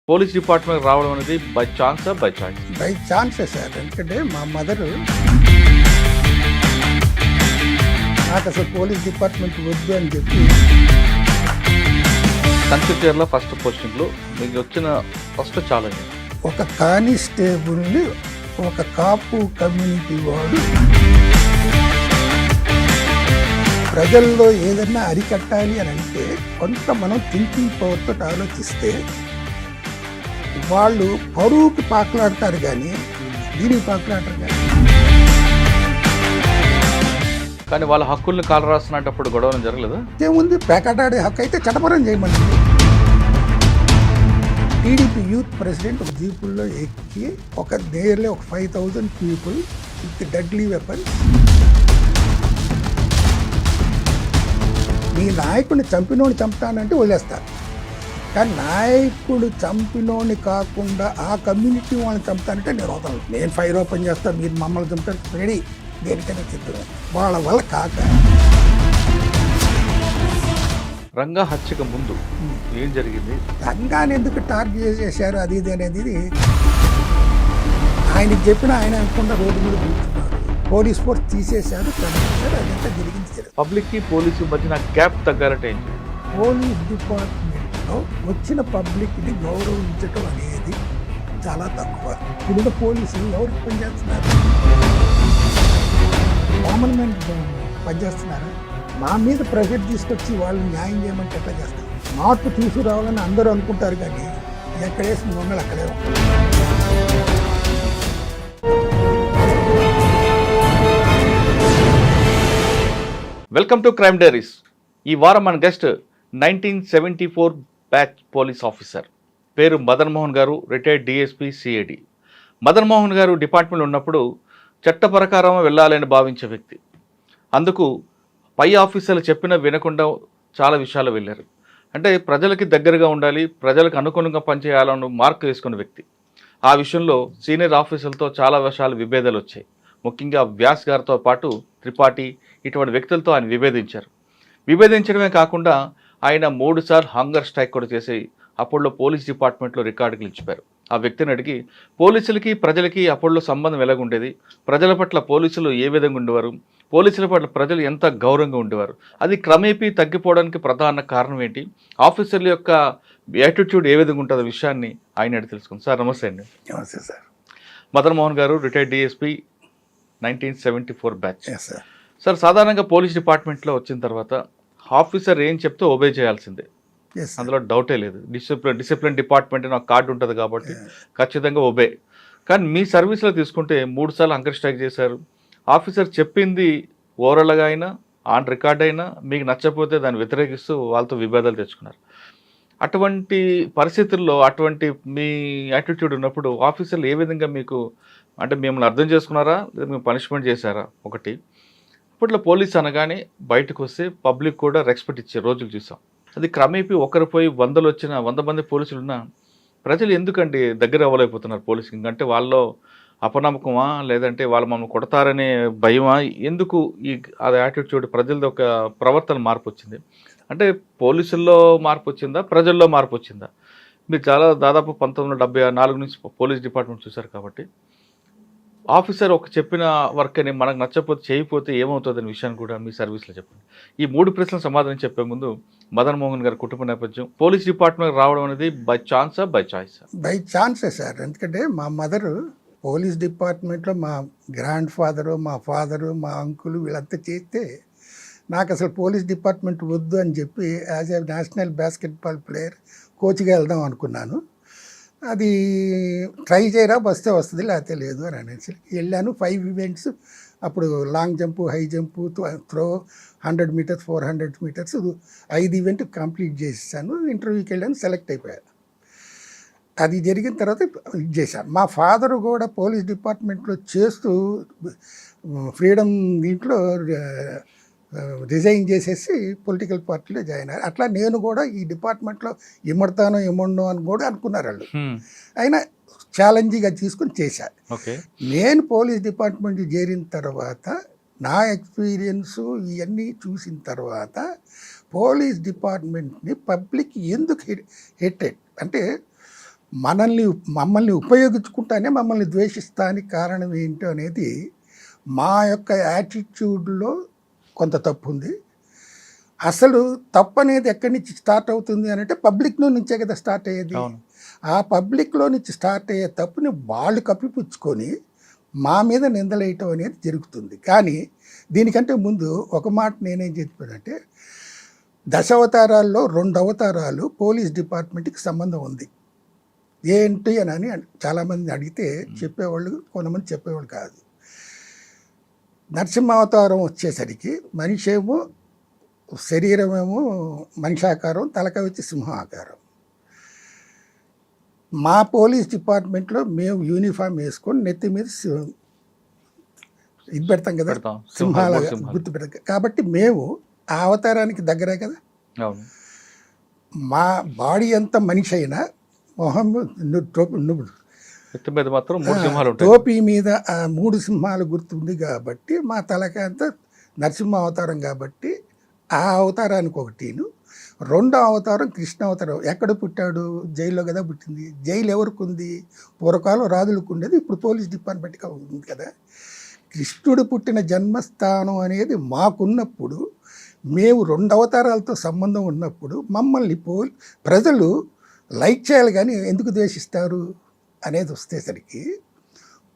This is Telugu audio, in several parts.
పోలీస్ డిపార్ట్మెంట్ రావడం అనేది బై ఛాన్సా బై చాయిస్? బై ఛాన్సే సార్. ఎందుకంటే మా మదరు నాకు అసలు పోలీస్ డిపార్ట్మెంట్ వద్దు అని చెప్పి కన్సిస్టర్లో ఫస్ట్ పోస్టింగ్లో మీకు వచ్చిన ఫస్ట్ ఛాలెంజ్ ఒక కానిస్టేబుల్ని ఒక కాపు కమ్యూనిటీ వాడు ప్రజల్లో ఏదన్నా అరికట్టాలి అని అంటే కొంత మనం థింకింగ్ పవర్తో ఆలోచిస్తే వాళ్ళు పరువుకి పాకులాడతారు కానీ దీనికి పాకులాడతారు కానీ వాళ్ళ హక్కుల్ని కాలు రాస్తున్నప్పుడు గొడవలు జరగలేదు. ఏముంది, పేకాటాడే హక్కు అయితే చట్టపరం చేయమని. టీడీపీ యూత్ ప్రెసిడెంట్ ఒక జీపుల్లో ఎక్కి ఒక నేర్లే ఒక 5,000 పీపుల్ విత్ డెడ్లీ వెపన్స్ మీ నాయకుడిని చంపినోని చంపుతానంటే వదిలేస్తారు. కానీ నాయకుడు చంపినోని కాకుండా ఆ కమ్యూనిటీ వాళ్ళని చంపుతానంటే నేను వదలను. నేను ఫైర్ ఓపెన్ చేస్తాను, మీరు మమ్మల్ని చంపుతాను, రెడీ, దేనికైనా సిద్ధమే. వాళ్ళ వల్ల కాక రంగా హత్యకు ముందు ఏం జరిగింది, రంగాన్ని ఎందుకు టార్గెట్ చేశారు అది ఇది అనేది ఆయనకి చెప్పిన ఆయన అనుకున్న రోడ్డు మీద కూర్చున్నారు. పోలీస్ ఫోర్స్ తీసేశారు, అదంతా జరిగింది. పబ్లిక్కి పోలీసు మధ్యన గ్యాప్ తగ్గాలంటే ఏం చేయాలి? పోలీస్ డిపార్ట్మెంట్లో వచ్చిన పబ్లిక్ని గౌరవించడం అనేది చాలా తక్కువ. ఇప్పుడు పోలీసులు ఎవరికి పనిచేస్తున్నారు? కామన్ మ్యాన్ పనిచేస్తున్నారు. మా మీద ప్రెషర్ తీసుకొచ్చి వాళ్ళు న్యాయం చేయమంటే ఎట్లా చేస్తారు? మార్పు తీసుకురావాలని అందరూ అనుకుంటారు కానీ ఎక్కడేసి మమ్మల్ని అక్కడే ఉంటారు. Welcome to crime diaries. ఈ వారం మన గెస్ట్ 1974 బ్యాచ్ పోలీస్ ఆఫీసర్, పేరు మదన్ మోహన్ గారు, retired DSP CID. Madan Mohan గారు డిపార్ట్మెంట్ ఉన్నప్పుడు చట్ట ప్రకారం వెళ్ళాలని భావించే వ్యక్తి. అందుకు పై ఆఫీసర్లు చెప్పినా వినకుండా చాలా విషయాలు వెళ్ళారు. అంటే ప్రజలకి దగ్గరగా ఉండాలి, ప్రజలకు అనుగుణంగా పనిచేయాలని మార్క్ వేసుకున్న వ్యక్తి. ఆ విషయంలో సీనియర్ ఆఫీసర్లతో చాలా విషయాలు విభేదాలు వచ్చాయి. ముఖ్యంగా వ్యాస్ గారితో పాటు త్రిపాఠి ఇటువంటి వ్యక్తులతో ఆయన విభేదించడమే కాకుండా ఆయన 3 సార్లు హంగర్ స్ట్రైక్ కూడా చేసి అప్పట్లో పోలీస్ డిపార్ట్మెంట్లో రికార్డులు ఇచ్చిపోయారు. ఆ వ్యక్తిని అడిగి పోలీసులకి ప్రజలకి అప్పట్లో సంబంధం ఎలాగుండేది, ప్రజల పట్ల పోలీసులు ఏ విధంగా ఉండేవారు, పోలీసుల పట్ల ప్రజలు ఎంత గౌరవంగా ఉండేవారు, అది క్రమేపీ తగ్గిపోవడానికి ప్రధాన కారణం ఏంటి, ఆఫీసర్ల యొక్క యాటిట్యూడ్ ఏ విధంగా ఉంటుందో విషయాన్ని ఆయన అడిగి తెలుసుకుంది. సార్ నమస్తే అండి. నమస్తే సార్. మదన్ మోహన్ గారు, రిటైర్డ్ డిఎస్పీ, 1974 బ్యాచ్. సార్, సాధారణంగా పోలీస్ డిపార్ట్మెంట్లో వచ్చిన తర్వాత ఆఫీసర్ ఏం చెప్తే ఒబే చేయాల్సిందే, అందులో డౌటే లేదు. డిసిప్లిన్ డిపార్ట్మెంట్ నాకు కార్డు ఉంటుంది కాబట్టి ఖచ్చితంగా ఒబే. కానీ మీ సర్వీస్లో తీసుకుంటే 3 సార్లు హంగర్ స్ట్రైక్ చేశారు. ఆఫీసర్ చెప్పింది ఓవరాల్గా అయినా ఆన్ రికార్డ్ అయినా మీకు నచ్చకపోతే దాన్ని వ్యతిరేకిస్తూ వాళ్ళతో విభేదాలు తెచ్చుకున్నారు. అటువంటి పరిస్థితుల్లో అటువంటి మీ యాటిట్యూడ్ ఉన్నప్పుడు ఆఫీసర్లు ఏ విధంగా మీకు అంటే మిమ్మల్ని అర్థం చేసుకున్నారా లేదా మేము పనిష్మెంట్ చేశారా? ఒకటి, అప్పట్లో పోలీస్ అనగానే బయటకు వస్తే పబ్లిక్ కూడా రెస్పెక్ట్ ఇచ్చే రోజులు చూసాం. అది క్రమేపీ ఒకరు పోయి 100 మంది పోలీసులు ఉన్నా ప్రజలు ఎందుకండి దగ్గర అవ్వలేకపోతున్నారు పోలీసింగ్? అంటే వాళ్ళలో అపనమ్మకమా లేదంటే వాళ్ళు మమ్మల్ని కొడతారనే భయమా? ఎందుకు ఈ అది యాటిట్యూడ్ ప్రజలది ఒక ప్రవర్తన మార్పు వచ్చింది? అంటే పోలీసుల్లో మార్పు వచ్చిందా, ప్రజల్లో మార్పు వచ్చిందా? మీరు చాలా దాదాపు 1974 నుంచి పోలీస్ డిపార్ట్మెంట్ చూశారు కాబట్టి ఆఫీసర్ ఒక చెప్పిన వర్క్ అని మనకు నచ్చకపోతే చేయకపోతే ఏమవుతుందనే విషయాన్ని కూడా మీ సర్వీస్లో చెప్పండి. ఈ 3 ప్రశ్నలు సమాధానం చెప్పే ముందు మదన్ మోహన్ గారి కుటుంబ నేపథ్యం, పోలీస్ డిపార్ట్మెంట్ రావడం అనేది బై ఛాన్సా బై చాయిసా? బై ఛాన్సే సార్. ఎందుకంటే మా మదరు పోలీస్ డిపార్ట్మెంట్లో మా గ్రాండ్ ఫాదరు, మా ఫాదరు, మా అంకులు వీళ్ళంతా చేస్తే నాకు అసలు పోలీస్ డిపార్ట్మెంట్ వద్దు అని చెప్పి as a national basketball player కోచ్గా వెళ్దాం అనుకున్నాను. అది ట్రై చేయరా, వస్తే వస్తుంది లేకపోతే లేదు అని అనేసి వెళ్ళాను. 5 ఈవెంట్స్ అప్పుడు long jump, high jump, throw, 100 meters, 400 meters 5 event complete చేసేసాను. ఇంటర్వ్యూకి వెళ్ళాను, సెలెక్ట్ అయిపోయాను. అది జరిగిన తర్వాత ఇది చేశాను. మా ఫాదరు కూడా పోలీస్ డిపార్ట్మెంట్లో చేస్తూ ఫ్రీడమ్ దీంట్లో రిజైన్ చేసేసి పొలిటికల్ పార్టీలో జాయిన్ అయ్యారు. అట్లా నేను కూడా ఈ డిపార్ట్మెంట్లో ఇమ్మడతానో ఇమ్మడనో అని కూడా అనుకున్నారు వాళ్ళు. అయినా ఛాలెంజింగ్గా తీసుకుని చేశారు. నేను పోలీస్ డిపార్ట్మెంట్ చేరిన తర్వాత నా ఎక్స్పీరియన్సు ఇవన్నీ చూసిన తర్వాత పోలీస్ డిపార్ట్మెంట్ని పబ్లిక్ ఎందుకు హేటెడ్ అంటే మమ్మల్ని ఉపయోగించుకుంటానే మమ్మల్ని ద్వేషిస్తానికి కారణం ఏంటో అనేది మా యొక్క యాటిట్యూడ్లో కొంత తప్పు ఉంది. అసలు తప్పు అనేది ఎక్కడి నుంచి స్టార్ట్ అవుతుంది అని అంటే పబ్లిక్లో నుంచే కదా స్టార్ట్ అయ్యేది. ఆ పబ్లిక్లో నుంచి స్టార్ట్ అయ్యే తప్పుని వాళ్ళు కప్పిపుచ్చుకొని మా మీద నిందలేయటం అనేది జరుగుతుంది. కానీ దీనికంటే ముందు ఒక మాట నేనేం చెప్పానంటే, దశావతారాల్లో 2 అవతారాలు పోలీస్ డిపార్ట్మెంట్కి సంబంధం ఉంది. ఏంటి అని చాలామంది అడిగితే చెప్పేవాళ్ళు, కొంతమంది చెప్పేవాళ్ళు కాదు. నరసింహావతారం వచ్చేసరికి మనిషి ఏమో శరీరమేమో మనిషి ఆకారం, తలకాయ వచ్చి సింహం ఆకారం. మా పోలీస్ డిపార్ట్మెంట్లో మేము యూనిఫామ్ వేసుకొని నెత్తి మీద ఇది పెడతాం కదా, సింహాల గుర్తు పెడతాం. కాబట్టి మేము ఆ అవతారానికి దగ్గరే కదా. మా బాడీ అంతా మనిషి అయినా మొహం టోపీ మీద ఆ 3 సింహాలు గుర్తుంది కాబట్టి మా తలకాయ అంతా నరసింహ అవతారం కాబట్టి ఆ అవతారానికి ఒకటిను. 2వ అవతారం కృష్ణ అవతారం. ఎక్కడ పుట్టాడు? జైల్లో కదా పుట్టింది. జైలు ఎవరికి ఉంది? పూర్వకాలం రాజులకు ఉండేది, ఇప్పుడు పోలీస్ డిపార్ట్మెంట్గా ఉంది కదా. కృష్ణుడు పుట్టిన జన్మస్థానం అనేది మాకున్నప్పుడు, మేము 2 అవతారాలతో సంబంధం ఉన్నప్పుడు మమ్మల్ని ప్రజలు లైక్ చేయాలి కానీ ఎందుకు ద్వేషిస్తారు అనేది వస్తేసరికి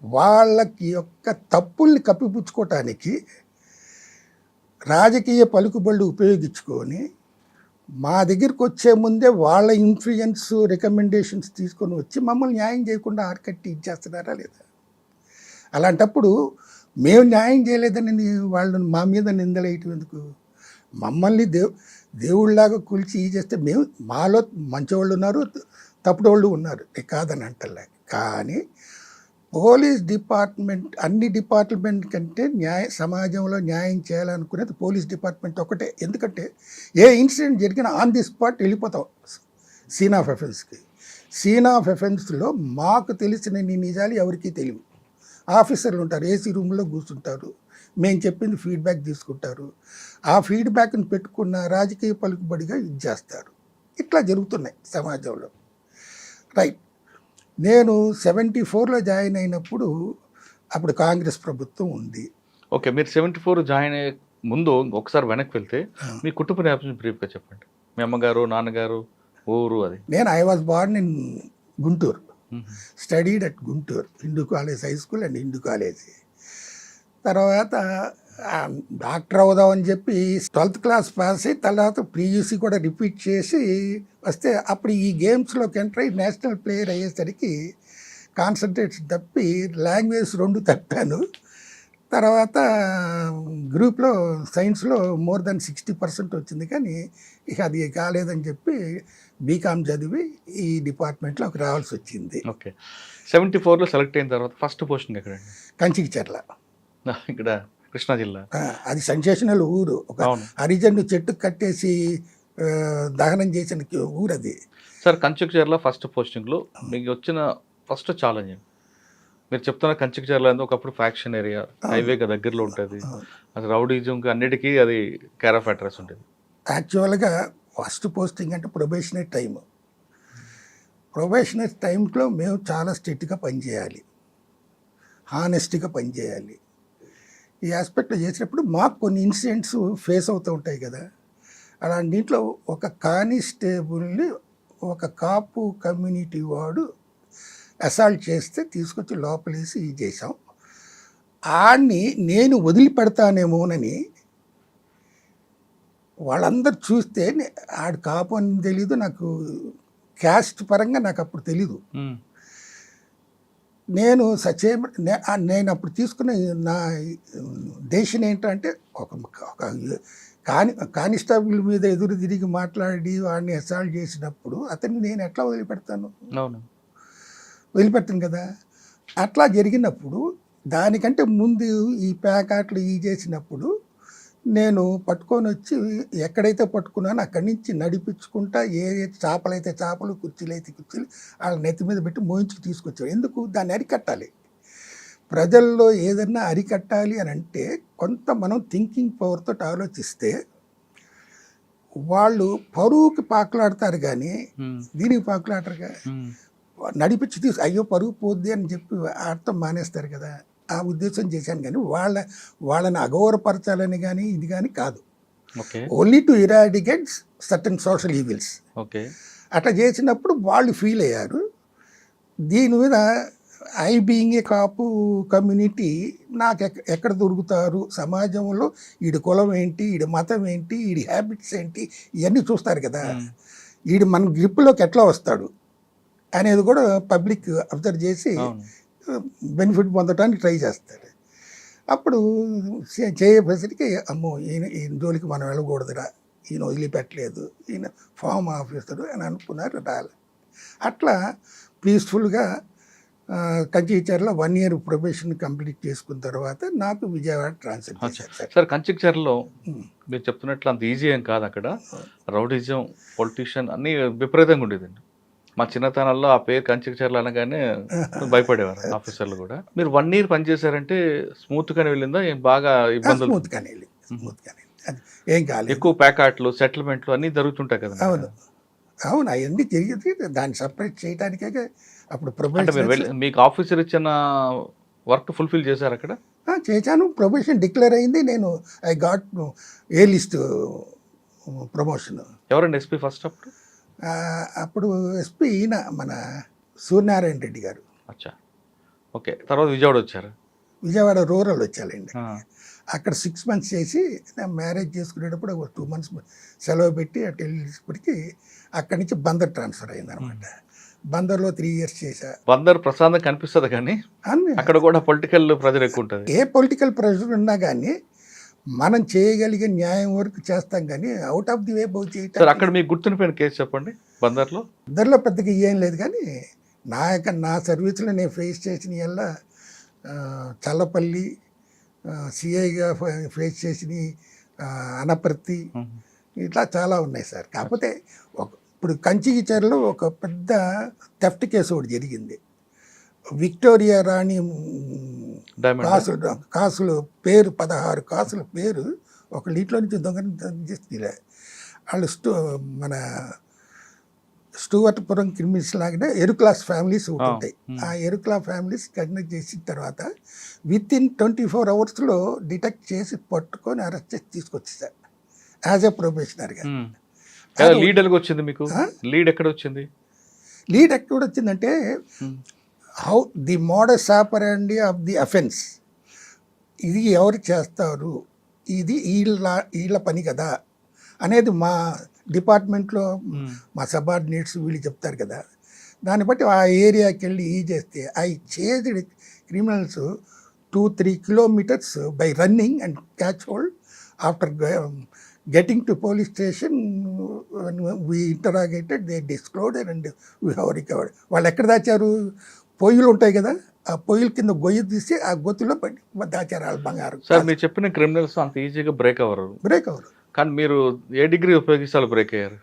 వాళ్ళకి యొక్క తప్పుల్ని కప్పిపుచ్చుకోవటానికి రాజకీయ పలుకుబళ్ళు ఉపయోగించుకొని మా దగ్గరికి వచ్చే ముందే వాళ్ళ ఇన్ఫ్లుయెన్స్ రికమెండేషన్స్ తీసుకొని వచ్చి మమ్మల్ని న్యాయం చేయకుండా ఆర్కట్టి ఇచ్చేస్తున్నారా లేదా? అలాంటప్పుడు మేము న్యాయం చేయలేదని వాళ్ళు మా మీద నిందలేయటం ఎందుకు? మమ్మల్ని దేవుళ్ళలాగా కొలిచి చేస్తే మేము మాలో మంచివాళ్ళు ఉన్నారు, తప్పుడోళ్ళు ఉన్నారు, కాదని అంటలే. కానీ పోలీస్ డిపార్ట్మెంట్ అన్ని డిపార్ట్మెంట్ కంటే సమాజంలో న్యాయం చేయాలనుకునేది పోలీస్ డిపార్ట్మెంట్ ఒకటే. ఎందుకంటే ఏ ఇన్సిడెంట్ జరిగినా ఆన్ ది స్పాట్ వెళ్ళిపోతాం సీన్ ఆఫ్ ఎఫెన్స్కి. సీన్ ఆఫ్ ఎఫెన్స్లో మాకు తెలిసిన నిజాలు ఎవరికీ తెలియవు. ఆఫీసర్లు ఉంటారు, ఏసీ రూమ్లో కూర్చుంటారు, మేము చెప్పింది ఫీడ్బ్యాక్ తీసుకుంటారు. ఆ ఫీడ్బ్యాక్ని పెట్టుకున్న రాజకీయ పలుకుబడిగా ఇది చేస్తారు. ఇట్లా జరుగుతున్నాయి సమాజంలో. రైట్. నేను 74లో జాయిన్ అయినప్పుడు అప్పుడు కాంగ్రెస్ ప్రభుత్వం ఉంది. ఓకే, మీరు 74 జాయిన్ అయ్యే ముందు ఒకసారి వెనక్కి వెళ్తే మీ కుటుంబ నేపథ్యం బ్రీఫ్గా చెప్పండి. మీ అమ్మగారు, నాన్నగారు, ఊరు అది. I was born in Guntur, studied at Guntur Hindu college high school and Hindu college. తర్వాత డాక్టర్ అవుదామని చెప్పి 12th క్లాస్ పాస్ అయ్యి తర్వాత ప్రీయూసీ కూడా రిపీట్ చేసి వస్తే అప్పుడు ఈ గేమ్స్లోకి ఎంటర్ అయ్యి నేషనల్ ప్లేయర్ అయ్యేసరికి కాన్సన్ట్రేషన్ తప్పి లాంగ్వేజ్ 2 తప్పాను. తర్వాత గ్రూప్లో సైన్స్లో మోర్ దెన్ 60% వచ్చింది, కానీ ఇక అది కాలేదని చెప్పి బీకామ్ చదివి ఈ డిపార్ట్మెంట్లోకి రావాల్సి వచ్చింది. ఓకే, 74లో సెలెక్ట్ అయిన తర్వాత ఫస్ట్ పోస్టింగ్ ఎక్కడండి? కంచికిచర్ల, ఇక్కడ కృష్ణా జిల్లా. అది సెన్సేషనల్ ఊరు. ఒక హరిజన్ను చెట్టు కట్టేసి దహనం చేసిన ఊరు అది. సార్, కంచికిచర్ల ఫస్ట్ పోస్టింగ్లో మీకు వచ్చిన ఫస్ట్ ఛాలెంజ్ మీరు చెప్తున్న కంచికిచర్ల ఒకప్పుడు ఫ్యాక్షన్ ఏరియా, హైవేగా దగ్గరలో ఉంటుంది, అది రౌడీజం అన్నిటికీ అది కేర్ ఆఫ్ అడ్రస్ ఉంటుంది. యాక్చువల్గా ఫస్ట్ పోస్టింగ్ అంటే ప్రొబేషనరీ టైం. ప్రొబేషనరీ టైంలో మేము చాలా స్ట్రిక్ట్గా పనిచేయాలి, హానెస్ట్గా పనిచేయాలి. ఈ ఆస్పెక్ట్లో చేసినప్పుడు మాకు కొన్ని ఇన్సిడెంట్స్ ఫేస్ అవుతూ ఉంటాయి కదా. అలాంటింట్లో ఒక కానిస్టేబుల్ని ఒక కాపు కమ్యూనిటీ వాడు అసాల్ట్ చేస్తే తీసుకొచ్చి లోపలేసి చేసాం. ఆడిని నేను వదిలిపెడతానేమోనని వాళ్ళందరూ చూస్తే ఆడు కాపు అని తెలీదు, నాకు క్యాస్ట్ పరంగా నాకు అప్పుడు తెలీదు. నేను నేను అప్పుడు తీసుకున్న నా డెసిషన్ ఏంటంటే ఒక కానిస్టేబుల్ మీద ఎదురు తిరిగి మాట్లాడి వాడిని అసాల్ట్ చేసినప్పుడు అతన్ని నేను ఎట్లా వదిలిపెడతాను? వదిలిపెడతాను కదా. అట్లా జరిగినప్పుడు దానికంటే ముందు ఈ ప్యాకాట్లు చేసినప్పుడు నేను పట్టుకొని వచ్చి ఎక్కడైతే పట్టుకున్నానో అక్కడి నుంచి నడిపించుకుంటా, ఏ చేపలైతే చేపలు, కుర్చీలు అయితే కుర్చీలు వాళ్ళ నెత్తి మీద పెట్టి మోయించుకు తీసుకొచ్చాడు. ఎందుకు? దాన్ని అరికట్టాలి. ప్రజల్లో ఏదన్నా అరికట్టాలి అని అంటే కొంత మనం థింకింగ్ పవర్తో ఆలోచిస్తే వాళ్ళు పరువుకి పాకులాడతారు కానీ ఉమ్, దీనికి పాకులాడరుగా. ఉమ్, నడిపించి అయ్యో పరువు పోద్ది అని చెప్పి ఆడటం మానేస్తారు కదా. ఆ ఉద్దేశం చేశాను కానీ వాళ్ళని అగౌరవపరచాలని కానీ ఇది కానీ కాదు. Okay only to eradicate certain social evils. Okay అట్లా చేసినప్పుడు వాళ్ళు ఫీల్ అయ్యారు. దీని మీద I being a Kapu community నాకు ఎక్కడ దొరుకుతారు సమాజంలో, ఈడి కులం ఏంటి, ఈడి మతం ఏంటి, ఈడి హ్యాబిట్స్ ఏంటి, ఇవన్నీ చూస్తారు కదా. ఈడు మన గ్రిప్లోకి ఎట్లా వస్తాడు అనేది కూడా పబ్లిక్ అబ్జర్వ్ చేసి అవును బెనిఫిట్ పొందడానికి ట్రై చేస్తారు. అప్పుడు చేయబసరికి అమ్మో ఈయన జోలికి మనం వెళ్ళకూడదురా, ఈయన వదిలిపెట్టలేదు, ఈయన ఫామ్ ఆఫీసరు అని అనుకున్నారు. రాలే. అట్లా పీస్ఫుల్గా కంచిచర్ల 1 year ప్రొబేషన్ కంప్లీట్ చేసుకున్న తర్వాత నాకు విజయవాడ ట్రాన్స్ఫర్ చేశారు సార్. సార్ కంచిక్చర్లో మీరు చెప్తున్నట్లు అంత ఈజీ ఏం కాదు. అక్కడ రౌడిజం, పొలిటీషియన్ అన్నీ విపరీతంగా ఉండేదండి. మా చిన్నతనంలో ఆ పేరు కంచిక్చర్ల అనగానే భయపడేవారు ఆఫీసర్లు కూడా. మీరు 1 year పనిచేశారంటే స్మూత్గానే వెళ్ళిందా, ఏం బాగా ఇబ్బందులు? స్మూత్గానే అది ఏం కాలేదు. ఎక్కువ ప్యాకాట్లు, సెటిల్మెంట్లు అన్నీ జరుగుతుంటాయి కదా. అవును అవును, అవన్నీ జరిగింది. దాన్ని సపరేట్ చేయడానికే అప్పుడు అంటే మీరు ప్రొబేషన్ వెళ్ళి మీకు ఆఫీసర్ ఇచ్చిన వర్క్ ఫుల్ఫిల్ చేశారు అక్కడ? చేశాను. ప్రొబేషన్ డిక్లేర్ అయింది. నేను I got a list promotion. ఎవరండి ఎస్పీ ఫస్ట్ అప్పుడు? అప్పుడు ఎస్పీ ఈయన మన సూర్యనారాయణ రెడ్డి గారు. అచ్చా ఓకే. తర్వాత విజయవాడ వచ్చారు. విజయవాడ రూరల్ వచ్చాలండి. ఆ, అక్కడ 6 months చేసి మ్యారేజ్ చేసుకునేటప్పుడు ఒక 2 months సెలవు పెట్టి అటు వెళ్ళేటప్పటికి అక్కడి నుంచి బందర్ ట్రాన్స్ఫర్ అయింది అనమాట. బందర్లో 3 years చేశా. బందర్ ప్రశాంతం కనిపిస్తుంది కానీ అన్ని అక్కడ కూడా పొలిటికల్ ప్రెజర్ ఎక్కువ ఉంటుంది. ఏ పొలిటికల్ ప్రెషర్ ఉన్నా కానీ మనం చేయగలిగే న్యాయం వరకు చేస్తాం కానీ out of the way bow sir చేయటం. అక్కడ మీకు గుర్తుండిపోయిన కేసు చెప్పండి బందర్లో. ఇద్దరిలో పెద్దగా ఏం లేదు కానీ నా సర్వీస్లో నేను ఫేస్ చేసిన వల్ల చల్లపల్లి సిఐగా ఫేస్ చేసిన అనపర్తి ఇట్లా చాలా ఉన్నాయి సార్. కాకపోతే ఇప్పుడు కంచికిచర్లో ఒక పెద్ద థెఫ్ట్ కేసు ఒకటి జరిగింది. విక్టోరియా రాణి కాసులు పేరు 16 కాసుల పేరు ఒక లీట్లో నుంచి దొంగ వాళ్ళు మన స్టూవర్ట్పురం క్రిమినల్స్ లాగానే ఎరుక్లాస్ ఫ్యామిలీస్ ఉంటాయి. ఆ ఎరుక్లా ఫ్యామిలీస్ కండక్ట్ చేసిన తర్వాత వితిన్ 24 hours డిటెక్ట్ చేసి పట్టుకొని అరెస్ట్ చేసి తీసుకొచ్చేసారు యాజ్ ఎ ప్రొబేషనర్గా. లీడ్ ఎలాగ వచ్చింది మీకు? లీడ్ ఎక్కడ వచ్చింది? లీడ్ ఎక్కడ వచ్చిందంటే how the modus ఆపరండి of the offence, ఇది ఎవరు చేస్తారు, ఇది వీళ్ళ పని కదా అనేది మా డిపార్ట్మెంట్లో మా సబార్డినేట్స్ వీళ్ళు చెప్తారు కదా. దాన్ని బట్టి ఆ ఏరియాకి వెళ్ళి చేస్తే I chased criminals 2-3 kilometers by running and catch hold. After getting to police station, we interrogated, they disclosed and we have recovered. వాళ్ళు ఎక్కడ దాచారు? పొయ్యిలు ఉంటాయి కదా, ఆ పొయ్యిల కింద గొయ్యి తీసి ఆ గొత్తులో దాచారు వాళ్ళ బంగారు. సార్ మీరు చెప్పిన క్రిమినల్స్ అంత ఈజీగా బ్రేక్ అవ్వరు. కానీ మీరు ఏ డిగ్రీ ఉపయోగిస్తే వాళ్ళు బ్రేక్ అయ్యారు?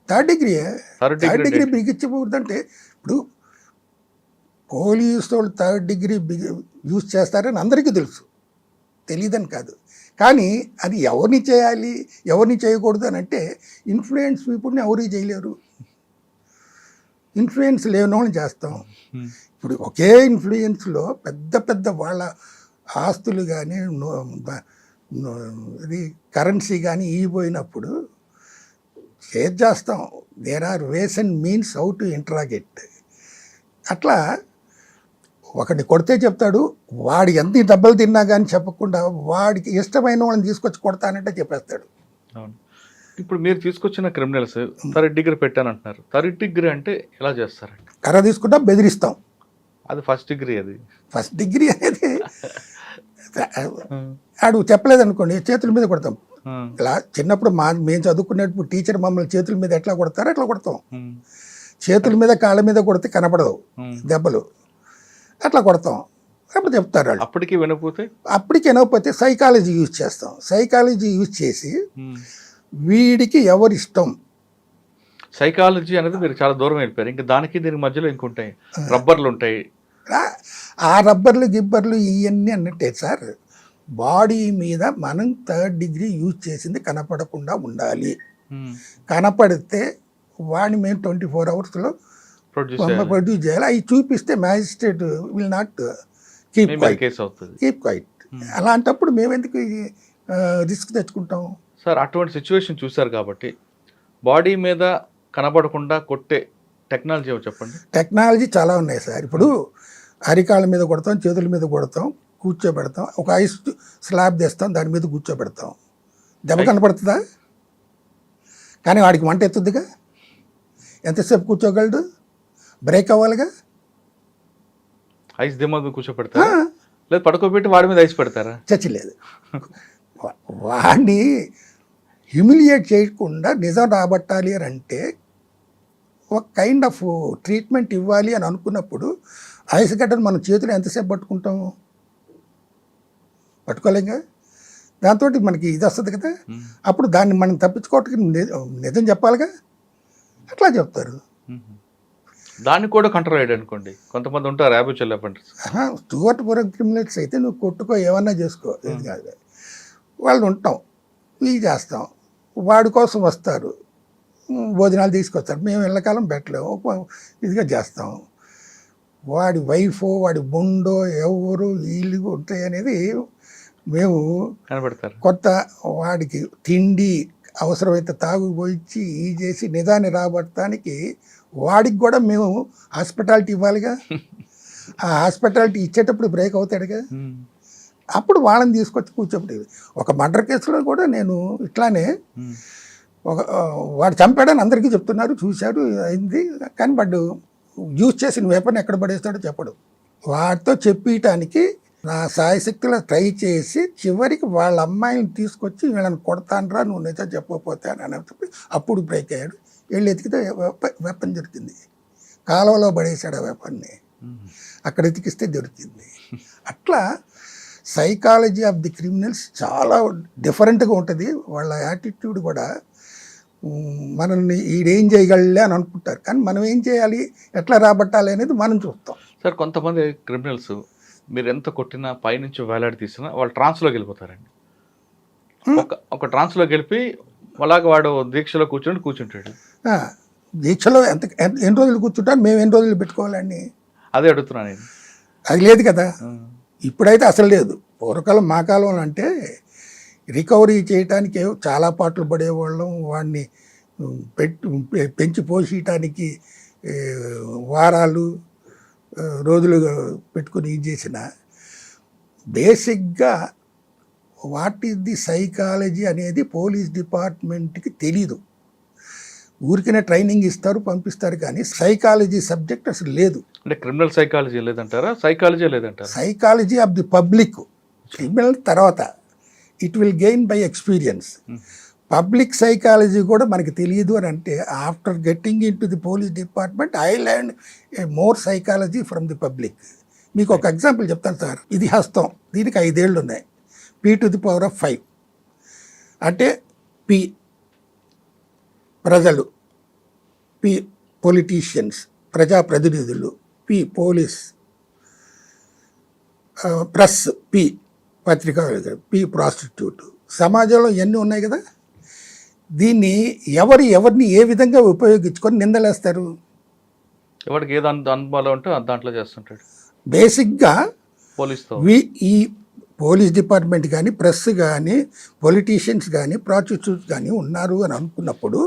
థర్డ్ డిగ్రీ బిగించకూడదంటే ఇప్పుడు పోలీసు వాళ్ళు 3rd degree యూజ్ చేస్తారని అందరికీ తెలుసు, తెలియదని కాదు. కానీ అది ఎవరిని చేయాలి ఎవరిని చేయకూడదు అని అంటే ఇన్ఫ్లుయెన్స్ పీపుల్ని ఎవరికి చేయలేరు. ఇన్ఫ్లుయెన్స్ లేని వాళ్ళని చేస్తాం. ఇప్పుడు ఒకే ఇన్ఫ్లుయెన్స్లో పెద్ద పెద్ద వాళ్ళ ఆస్తులు కానీ ఇది కరెన్సీ కానీ ఇగిపోయినప్పుడు షేర్ చేస్తాం. There are ways and means how to interrogate. అట్లా ఒకటి కొడితే చెప్తాడు, వాడు ఎంత డబ్బులు తిన్నా కానీ చెప్పకుండా వాడికి ఇష్టమైన వాళ్ళని తీసుకొచ్చి కొడతానంటే చెప్పేస్తాడు. అవును. ఇప్పుడు మీరు తీసుకొచ్చిన criminals 3rd degree పెట్టానంటున్నారు. 3rd degree అంటే ఎలా చేస్తారండి? కర్ర తీసుకుంటా బెదిరిస్తాం. అది 1st degree. అది 1st degree అనేది ఆడు చెప్పలేదు అనుకోండి చేతుల మీద కొడతాం. ఇలా చిన్నప్పుడు మేము చదువుకునేటప్పుడు టీచర్ మమ్మల్ని చేతుల మీద ఎట్లా కొడతారో అట్లా కొడతాం. చేతుల మీద కాళ్ళ మీద కొడితే కనపడవు దెబ్బలు, అట్లా కొడతాం. అప్పుడు చెప్తారు వాళ్ళు. అప్పటికి వినకపోతే సైకాలజీ యూజ్ చేస్తాం. సైకాలజీ యూజ్ చేసి వీడికి ఎవరు ఇష్టం, సైకాలజీ అనేది మీరు చాలా దూరం వెళ్ళిపోయారు. ఇంకా దానికి దీనికి మధ్యలో ఇంకుంటాయి, రబ్బర్లు ఉంటాయి. ఆ రబ్బర్లు గిబ్బర్లు ఇవన్నీ అన్నట్టే సార్. బాడీ మీద మనం 3rd degree యూజ్ చేసింది కనపడకుండా ఉండాలి. కనపడితే వాడిని మేము 24 అవర్స్లో ప్రొడ్యూస్ చేయాలి. అవి చూపిస్తే magistrate will not keep quiet. అలాంటప్పుడు మేము ఎందుకు రిస్క్ తెచ్చుకుంటాం సార్? అటువంటి సిచ్యువేషన్ చూశారు కాబట్టి బాడీ మీద కనబడకుండా కొట్టే టెక్నాలజీ చెప్పండి. టెక్నాలజీ చాలా ఉన్నాయి సార్. ఇప్పుడు అరికాళ్ళ మీద కొడతాం, చేతుల మీద కొడతాం, కూర్చోబెడతాం, ఒక ఐస్ స్లాబ్ తెస్తాం, దాని మీద కూర్చోబెడతాం. దెబ్బ కనపడుతుందా? కానీ వాడికి మంట ఎత్తుద్దిగా. ఎంతసేపు కూర్చోగలడు? బ్రేక్ అవ్వాలిగా. ఐస్ దిమ్మ మీద కూర్చోబెడతారా? లేదు పడుకోబెట్టి వాడి మీద ఐస్ పెడతారా? చచ్చలేదు. వాడిని హ్యూమిలియేట్ చేయకుండా నిజం రాబట్టాలి అని అంటే ఒక కైండ్ ఆఫ్ ట్రీట్మెంట్ ఇవ్వాలి అని అనుకున్నప్పుడు ఐస్ గడ్డను మన చేతులు ఎంతసేపు పట్టుకుంటాము? పట్టుకోలేంగా. దాంతో మనకి ఇది వస్తుంది కదా. అప్పుడు దాన్ని మనం తప్పించుకోవటానికి నిజం చెప్పాలిగా. అట్లా చెప్తారు. దాన్ని కూడా కంట్రోల్ అయ్యాడు అనుకోండి. కొంతమంది ఉంటారు హ్యాబిచువల్ అఫెండర్స్. స్టూవర్ట్పురం క్రిమినల్స్ అయితే నువ్వు కొట్టుకో, ఏమన్నా చేసుకో, ఇది కాదు. వాళ్ళు ఉంటాం, ఇవి చేస్తాం, వాడి కోసం వస్తారు, భోజనాలు తీసుకొస్తారు, మేము ఎల్లకాలం పెట్టలేము, ఇదిగా చేస్తాం. వాడి వైఫో వాడి బొండో ఎవరు వీళ్ళు ఉంటాయి అనేది మేము కనబడతారు. కొత్త వాడికి తిండి అవసరమైతే తాగుపోయిచ్చి ఈ చేసి నిజాన్ని రాబట్టడానికి వాడికి కూడా మేము హాస్పిటాలిటీ ఇవ్వాలిగా. ఆ హాస్పిటాలిటీ ఇచ్చేటప్పుడు బ్రేక్ అవుతాడుగా. అప్పుడు వాళ్ళని తీసుకొచ్చి కూర్చోబెట్టేది. ఒక మర్డర్ కేసులో కూడా నేను ఇట్లానే వాడు చంపాడని అందరికీ చెప్తున్నారు, చూశాడు, అయింది. కానీ వాడు యూజ్ చేసిన వెపన్ ఎక్కడ పడేస్తాడో చెప్పడు. వాడితో చెప్పటానికి నా సాయశక్తిలో ట్రై చేసి చివరికి వాళ్ళ అమ్మాయిని తీసుకొచ్చి వీళ్ళని కొడతానరా నువ్వు నిజం చెప్పకపోతే అని చెప్పి అప్పుడు బ్రేక్ అయ్యాడు. వెళ్ళి ఎతికితే వెపన్ దొరికింది. కాలువలో పడేశాడు ఆ వెపన్ని. అక్కడ ఎతికిస్తే దొరికింది. అట్లా సైకాలజీ ఆఫ్ ది క్రిమినల్స్ చాలా డిఫరెంట్గా ఉంటుంది. వాళ్ళ యాటిట్యూడ్ కూడా మనల్ని ఈడేం చేయగలలే అని అనుకుంటారు. కానీ మనం ఏం చేయాలి, ఎట్లా రాబట్టాలి అనేది మనం చూస్తాం. సార్ కొంతమంది క్రిమినల్స్ మీరు ఎంత కొట్టినా పైనుంచి వేలాడి తీసినా వాళ్ళు ట్రాన్స్లోకి వెళ్ళిపోతారండి. ఒక ట్రాన్స్లోకి వెళ్ళి అలాగే వాడు దీక్షలో కూర్చుంటాడు. దీక్షలో ఎన్ని రోజులు కూర్చుంటారు, మేము ఎన్ని రోజులు పెట్టుకోవాలండి? అదే అడుగుతున్నాను నేను. అది లేదు కదా. ఇప్పుడైతే అసలు లేదు. పూర్వకాలం మా కాలం అంటే రికవరీ చేయటానికి చాలా పాటలు పడేవాళ్ళం. వాడిని పెంచి పోషించడానికి వారాలు రోజులు పెట్టుకుని ఇది చేసిన బేసిక్గా వాట్ ఈస్ ది సైకాలజీ అనేది పోలీస్ డిపార్ట్మెంట్కి తెలీదు. ఊరికనే ట్రైనింగ్ ఇస్తారు, పంపిస్తారు, కానీ సైకాలజీ సబ్జెక్ట్ అసలు లేదు. అంటే క్రిమినల్ సైకాలజీ లేదంటారా? సైకాలజీ లేదంటారా? Psychology of the public. Criminal తర్వాత it will gain by experience. Public psychology కూడా మనకి తెలియదు అని అంటే after getting into the police department I learn a more psychology from the public. మీకు ఒక ఎగ్జాంపుల్ చెప్తాను సార్. ఇది హస్తం, దీనికి 5 ఏళ్ళు ఉన్నాయి. P⁵ అంటే P ప్రజలు, P పొలిటీషియన్స్ ప్రజాప్రతినిధులు, P పోలీస్, ప్రెస్, P పత్రికా, P ప్రాస్టిట్యూట్. సమాజంలో ఇవన్నీ ఉన్నాయి కదా. దీన్ని ఎవరిని ఏ విధంగా ఉపయోగించుకొని నిందలేస్తారు? ఎవరికి ఏది అనుభవాలు ఉంటే దాంట్లో చేస్తుంటాడు. బేసిక్గా పోలీస్తో ఈ పోలీస్ డిపార్ట్మెంట్ కానీ, ప్రెస్ కానీ, పొలిటీషియన్స్ కానీ, ప్రాసిక్యూట్స్ కానీ ఉన్నారు అని అనుకున్నప్పుడు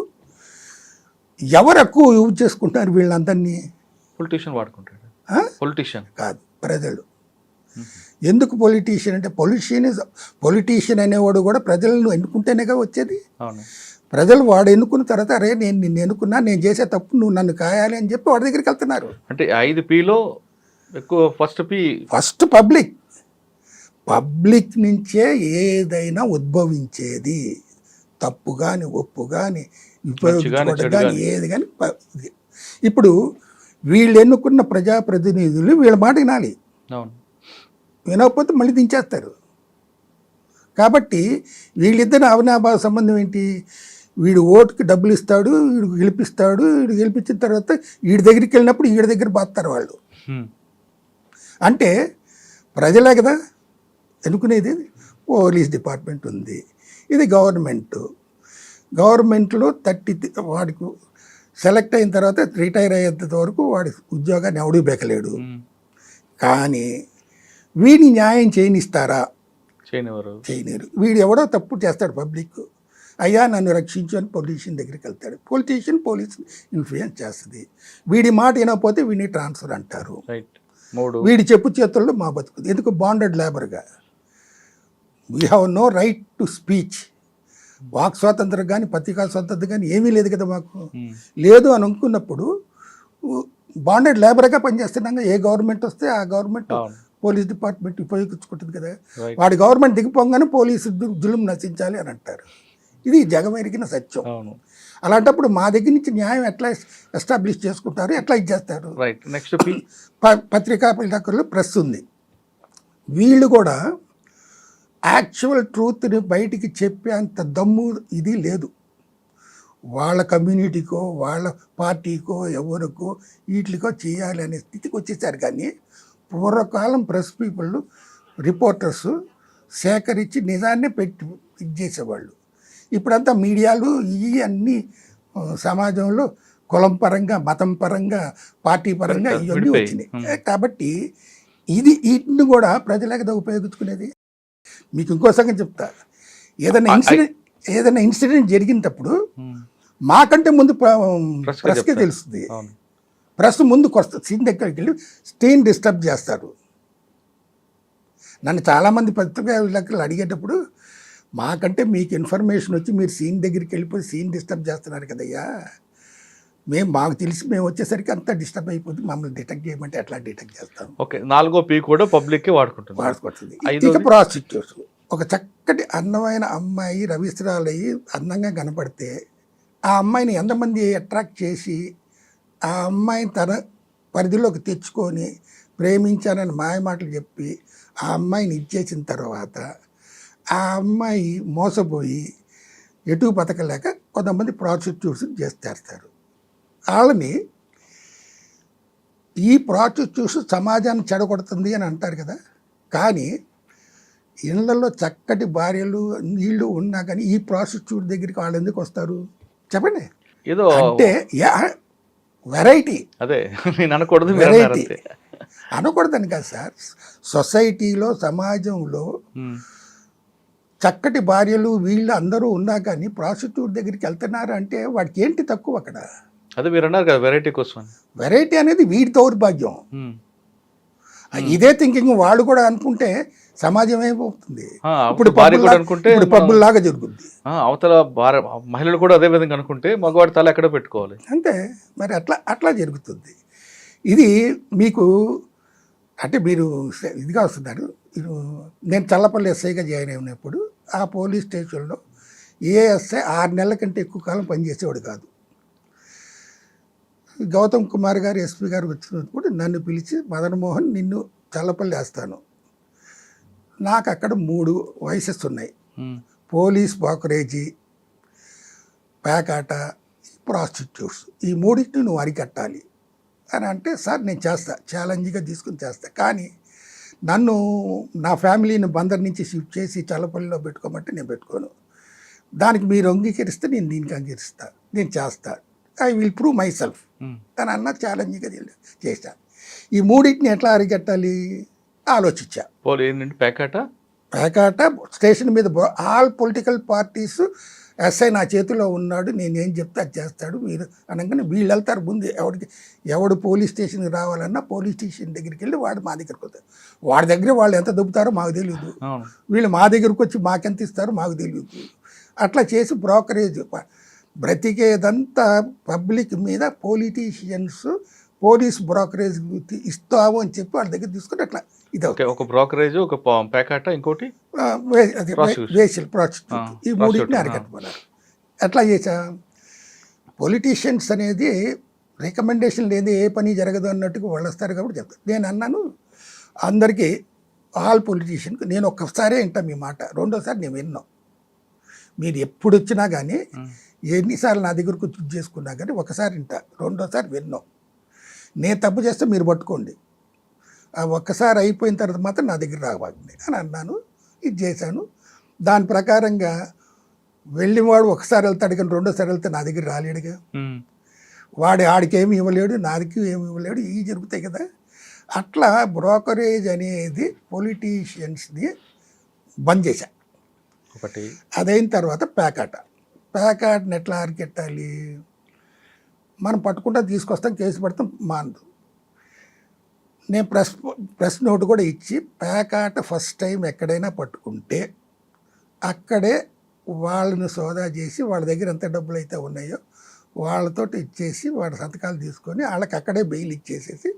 ఎవరు ఎక్కువ యూజ్ చేసుకుంటారు వీళ్ళందరినీ? పొలిటీషియన్ వాడుకుంటాడు. పొలిటీషియన్ కాదు, ప్రజలు. ఎందుకు పొలిటీషియన్ అంటే పొలిటీషియన్ అనేవాడు కూడా ప్రజలను ఎన్నుకుంటేనేగా వచ్చేది. ప్రజలు వాడు ఎన్నుకున్న తర్వాత అరే నేను నిన్ను ఎన్నుకున్నా, నేను చేసే తప్పు నువ్వు నన్ను కాయాలి అని చెప్పి వాడి దగ్గరికి వెళ్తున్నారు. అంటే 5 Pలో ఎక్కువ ఫస్ట్ పబ్లిక్ నుంచే ఏదైనా ఉద్భవించేది. తప్పు కానీ, ఒప్పు కానీ, ఉపయోగించుకోవడం కానీ, ఏది కానీ. ఇప్పుడు వీళ్ళు ఎన్నుకున్న ప్రజాప్రతినిధులు వీళ్ళ మాట వినాలి. వినకపోతే మళ్ళీ దించేస్తారు. కాబట్టి వీళ్ళిద్దరు అవినాభావ సంబంధం ఏంటి? వీడు ఓటుకి డబ్బులు ఇస్తాడు, వీడు గెలిపిస్తాడు, వీడు గెలిపించిన తర్వాత వీడి దగ్గరికి వెళ్ళినప్పుడు వీడి దగ్గర బాస్తారు వాళ్ళు. అంటే ప్రజలే కదా ఎన్నుకునేది. పోలీస్ డిపార్ట్మెంట్ ఉంది, ఇది గవర్నమెంట్. గవర్నమెంట్లో వాడికి సెలెక్ట్ అయిన తర్వాత రిటైర్ అయ్యేంత వరకు వాడి ఉద్యోగాన్ని ఎవడూ బెకలేడు. కానీ వీడిని న్యాయం చేయనిస్తారా? చేయలేరు. వీడు ఎవడో తప్పు చేస్తాడు, పబ్లిక్ అయ్యా నన్ను రక్షించు అని పొలిటీషియన్ దగ్గరికి వెళ్తాడు. పొలిటీషియన్ పోలీస్ ఇన్ఫ్లుయెన్స్ చేస్తుంది. వీడి మాట వినకపోతే వీడిని ట్రాన్స్ఫర్ అంటారు. వీడి చెప్పు చేతుల్లో మా బతుకుతుంది. ఎందుకు? బాండెడ్ లేబర్గా. We have no right to speech. వాక్ స్వాతంత్రం కానీ పత్రికా స్వాతంత్రం కానీ ఏమీ లేదు కదా మాకు. లేదు అని అనుకున్నప్పుడు బాండెడ్ లేబర్గా పనిచేస్తున్నాగా. ఏ గవర్నమెంట్ వస్తే ఆ గవర్నమెంట్ పోలీస్ డిపార్ట్మెంట్ ఉపయోగించుకుంటుంది కదా. వాడి గవర్నమెంట్ దిగిపోగానే పోలీసు జులుం నశించాలి అని అంటారు. ఇది జగమెరిగిన సత్యం. అలాంటప్పుడు మా దగ్గర నుంచి న్యాయం ఎట్లా ఎస్టాబ్లిష్ చేసుకుంటారు, ఎట్లా ఇచ్చేస్తారు? నెక్స్ట్ పత్రికా విలేకరులు ప్రెస్ ఉంది. వీళ్ళు కూడా యాక్చువల్ ట్రూత్ని బయటికి చెప్పేంత దమ్ము ఇది లేదు. వాళ్ళ కమ్యూనిటీకో వాళ్ళ పార్టీకో ఎవరికో వీటికో చేయాలి అనే స్థితికి వచ్చేసారు. కానీ పూర్వకాలం ప్రెస్ పీపుల్ రిపోర్టర్స్ సేకరించి నిజాన్నే పెట్టి ఇచ్చేసేవాళ్ళు. ఇప్పుడంతా మీడియాలు ఇవి అన్నీ సమాజంలో కులం పరంగా, మతం పరంగా, పార్టీ పరంగా ఇవన్నీ వచ్చినాయి. కాబట్టి వీటిని కూడా ప్రజలే కదా ఉపయోగించుకునేది. మీకు ఇంకో సంగతి చెప్తా. ఏదైనా ఇన్సిడెంట్ జరిగినప్పుడు మాకంటే ముందు ప్రెస్కే తెలుస్తుంది. ప్రెస్ ముందుకు వస్తుంది. సీన్ దగ్గరికి వెళ్ళి స్టేన్ డిస్టర్బ్ చేస్తారు. నన్ను చాలామంది పత్రికా విలేకరులు అడిగేటప్పుడు మాకంటే మీకు ఇన్ఫర్మేషన్ వచ్చి మీరు సీన్ దగ్గరికి వెళ్ళిపోయి సీన్ డిస్టర్బ్ చేస్తున్నారు కదయ్యా, మాకు తెలిసి మేము వచ్చేసరికి అంతా డిస్టర్బ్ అయిపోతుంది, మమ్మల్ని డిటెక్ట్ చేయమంటే ఎట్లా డిటెక్ట్ చేస్తాం? ఓకే, 4వ పీ కూడా పబ్లిక్కే వాడుకుంటుంది. ఇక ప్రాస్టిట్యూట్స్. ఒక చక్కటి అందమైన అమ్మాయి రవిస్త్రాలయ్యి అందంగా కనపడితే ఆ అమ్మాయిని ఎంతమంది అట్రాక్ట్ చేసి ఆ అమ్మాయిని తన పరిధిలోకి తెచ్చుకొని ప్రేమించానని మాయమాటలు చెప్పి ఆ అమ్మాయిని ఇచ్చేసిన తర్వాత ఆ అమ్మాయి మోసపోయి ఎటు బతకలేక కొంతమంది ప్రాస్టిట్యూట్స్ చేస్తారు. వాళ్ళని ఈ ప్రాస్టిట్యూట్స్ సమాజాన్ని చెడగొడుతుంది అని అంటారు కదా. కానీ ఇళ్లలో చక్కటి భార్యలు నీళ్లు ఉన్నా కానీ ఈ ప్రాస్టిట్యూట్ దగ్గరికి వాళ్ళు ఎందుకు వస్తారు చెప్పండి? ఏదో అంటే వెరైటీ. అదే నేను అనకూడదు, వెరైటీ అనకూడదని కాదు సార్. సొసైటీలో సమాజంలో చక్కటి భార్యలు వీళ్ళు అందరూ ఉన్నా కానీ ప్రాస్టిట్యూట్ దగ్గరికి వెళ్తున్నారు అంటే వాడికి ఏంటి తక్కువ అక్కడ? అదే మీరు అన్నారు కదా వెరైటీ కోసం. వెరైటీ అనేది వీడి దౌర్భాగ్యం. ఇదే థింకింగ్ వాళ్ళు కూడా అనుకుంటే సమాజం ఏమవుతుంది? ఇప్పుడు పబ్బుల్లాగా జరుగుతుంది. అవతల మహిళలు కూడా అదే విధంగా అనుకుంటే మగవాడి తల ఎక్కడ పెట్టుకోవాలి అంతే. మరి అట్లా జరుగుతుంది. ఇది మీకు అంటే మీరు ఇదిగా వస్తున్నారు. నేను చల్లపల్లి ఎస్ఐగా జాయిన్ అయినప్పుడు ఆ పోలీస్ స్టేషన్లో ఏఎస్ఐ 6 నెలల కంటే ఎక్కువ కాలం పనిచేసేవాడు కాదు. గౌతమ్ కుమార్ గారు ఎస్పీ గారు వచ్చినప్పుడు నన్ను పిలిచి మదన్మోహన్ నిన్ను చల్లపల్లి వేస్తాను. నాకు అక్కడ 3 వయసెస్ ఉన్నాయి. పోలీస్ బ్రోకరేజీ, పేకాట, ప్రాస్టిట్యూట్స్. ఈ 3టిని నువ్వు అరికట్టాలి అని అంటే సార్ నేను చేస్తా, ఛాలెంజ్గా తీసుకుని చేస్తా. కానీ నన్ను నా ఫ్యామిలీని బందర్ నుంచి షిఫ్ట్ చేసి చల్లపల్లిలో పెట్టుకోమంటే నేను పెట్టుకోను. దానికి మీరు అంగీకరిస్తే నేను దీనికి అంగీకరిస్తా, నేను చేస్తా, I will prove my self అని అన్న ఛాలెంజ్గా చేశా. ఈ 3టిని ఎట్లా అరికట్టాలి ఆలోచించా. పేకాట స్టేషన్ మీద ఆల్ పొలిటికల్ పార్టీస్ ఎస్ఐ నా చేతిలో ఉన్నాడు, నేనేం చెప్తే అది చేస్తాడు మీరు అనగానే వీళ్ళు వెళ్తారు ముందు. ఎవడు పోలీస్ స్టేషన్కి రావాలన్నా పోలీస్ స్టేషన్ దగ్గరికి వెళ్ళి వాడు మా దగ్గరికి వస్తారు. వాడి దగ్గర వాళ్ళు ఎంత దొబ్బుతారో మాకు తెలియదు, వీళ్ళు మా దగ్గరకు వచ్చి మాకెంత ఇస్తారో మాకు తెలియదు. అట్లా చేసి బ్రోకరేజ్ బ్రతికేదంతా పబ్లిక్ మీద పొలిటీషియన్స్ పోలీస్ బ్రోకరేజ్ ఇస్తాము అని చెప్పి వాళ్ళ దగ్గర తీసుకుని అట్లా ఇది ఒక బ్రోకరేజ్, ఒక పేకాట, ఇంకోటి వేషల్ ప్రాస్టిట్యూట్. ఈ 3టిని అరికట్టుకున్నారు. ఎట్లా చేశా? పొలిటీషియన్స్ అనేది రికమెండేషన్ లేదు, ఏ పని జరగదు అన్నట్టుగా వాళ్ళు వస్తారు కాబట్టి చెప్తారు. నేను అన్నాను అందరికీ, ఆల్ పొలిటీషియన్కి నేను ఒక్కసారే వింటా మీ మాట, రెండోసారి నేను విన్నాం. మీరు ఎప్పుడు వచ్చినా కానీ ఎన్నిసార్లు నా దగ్గరకు చూజ్ చేసుకున్నా కానీ ఒకసారి వింటా, రెండోసారి విన్నాం. నేను తప్పు చేస్తే మీరు పట్టుకోండి, ఆ ఒక్కసారి అయిపోయిన తర్వాత మాత్రం నా దగ్గర రావాలి అని అన్నాను. ఇది చేశాను. దాని ప్రకారంగా వెళ్ళినవాడు ఒకసారి వెళ్తాడు కానీ రెండోసారి వెళ్తే నా దగ్గర రాలేడుగా. ఆడికి ఏమి ఇవ్వలేడు, నాదికి ఏమి ఇవ్వలేడు, ఇవి జరుగుతాయి కదా. అట్లా బ్రోకరేజ్ అనేది పొలిటీషియన్స్ని బంద్ చేశా ఒకటి. అదైన తర్వాత ప్యాకాటని ఎట్లా అరికెట్టాలి, మనం పట్టుకుంటా తీసుకొస్తాం, కేసు పెడతాం, మానదు. నేను ప్రెస్ నోట్ కూడా ఇచ్చి ప్యాకాట ఫస్ట్ టైం ఎక్కడైనా పట్టుకుంటే అక్కడే వాళ్ళని సోదా చేసి వాళ్ళ దగ్గర ఎంత డబ్బులు అయితే ఉన్నాయో వాళ్ళతో ఇచ్చేసి వాళ్ళ సంతకాలు తీసుకొని వాళ్ళకి అక్కడే బెయిల్ ఇచ్చేసేసి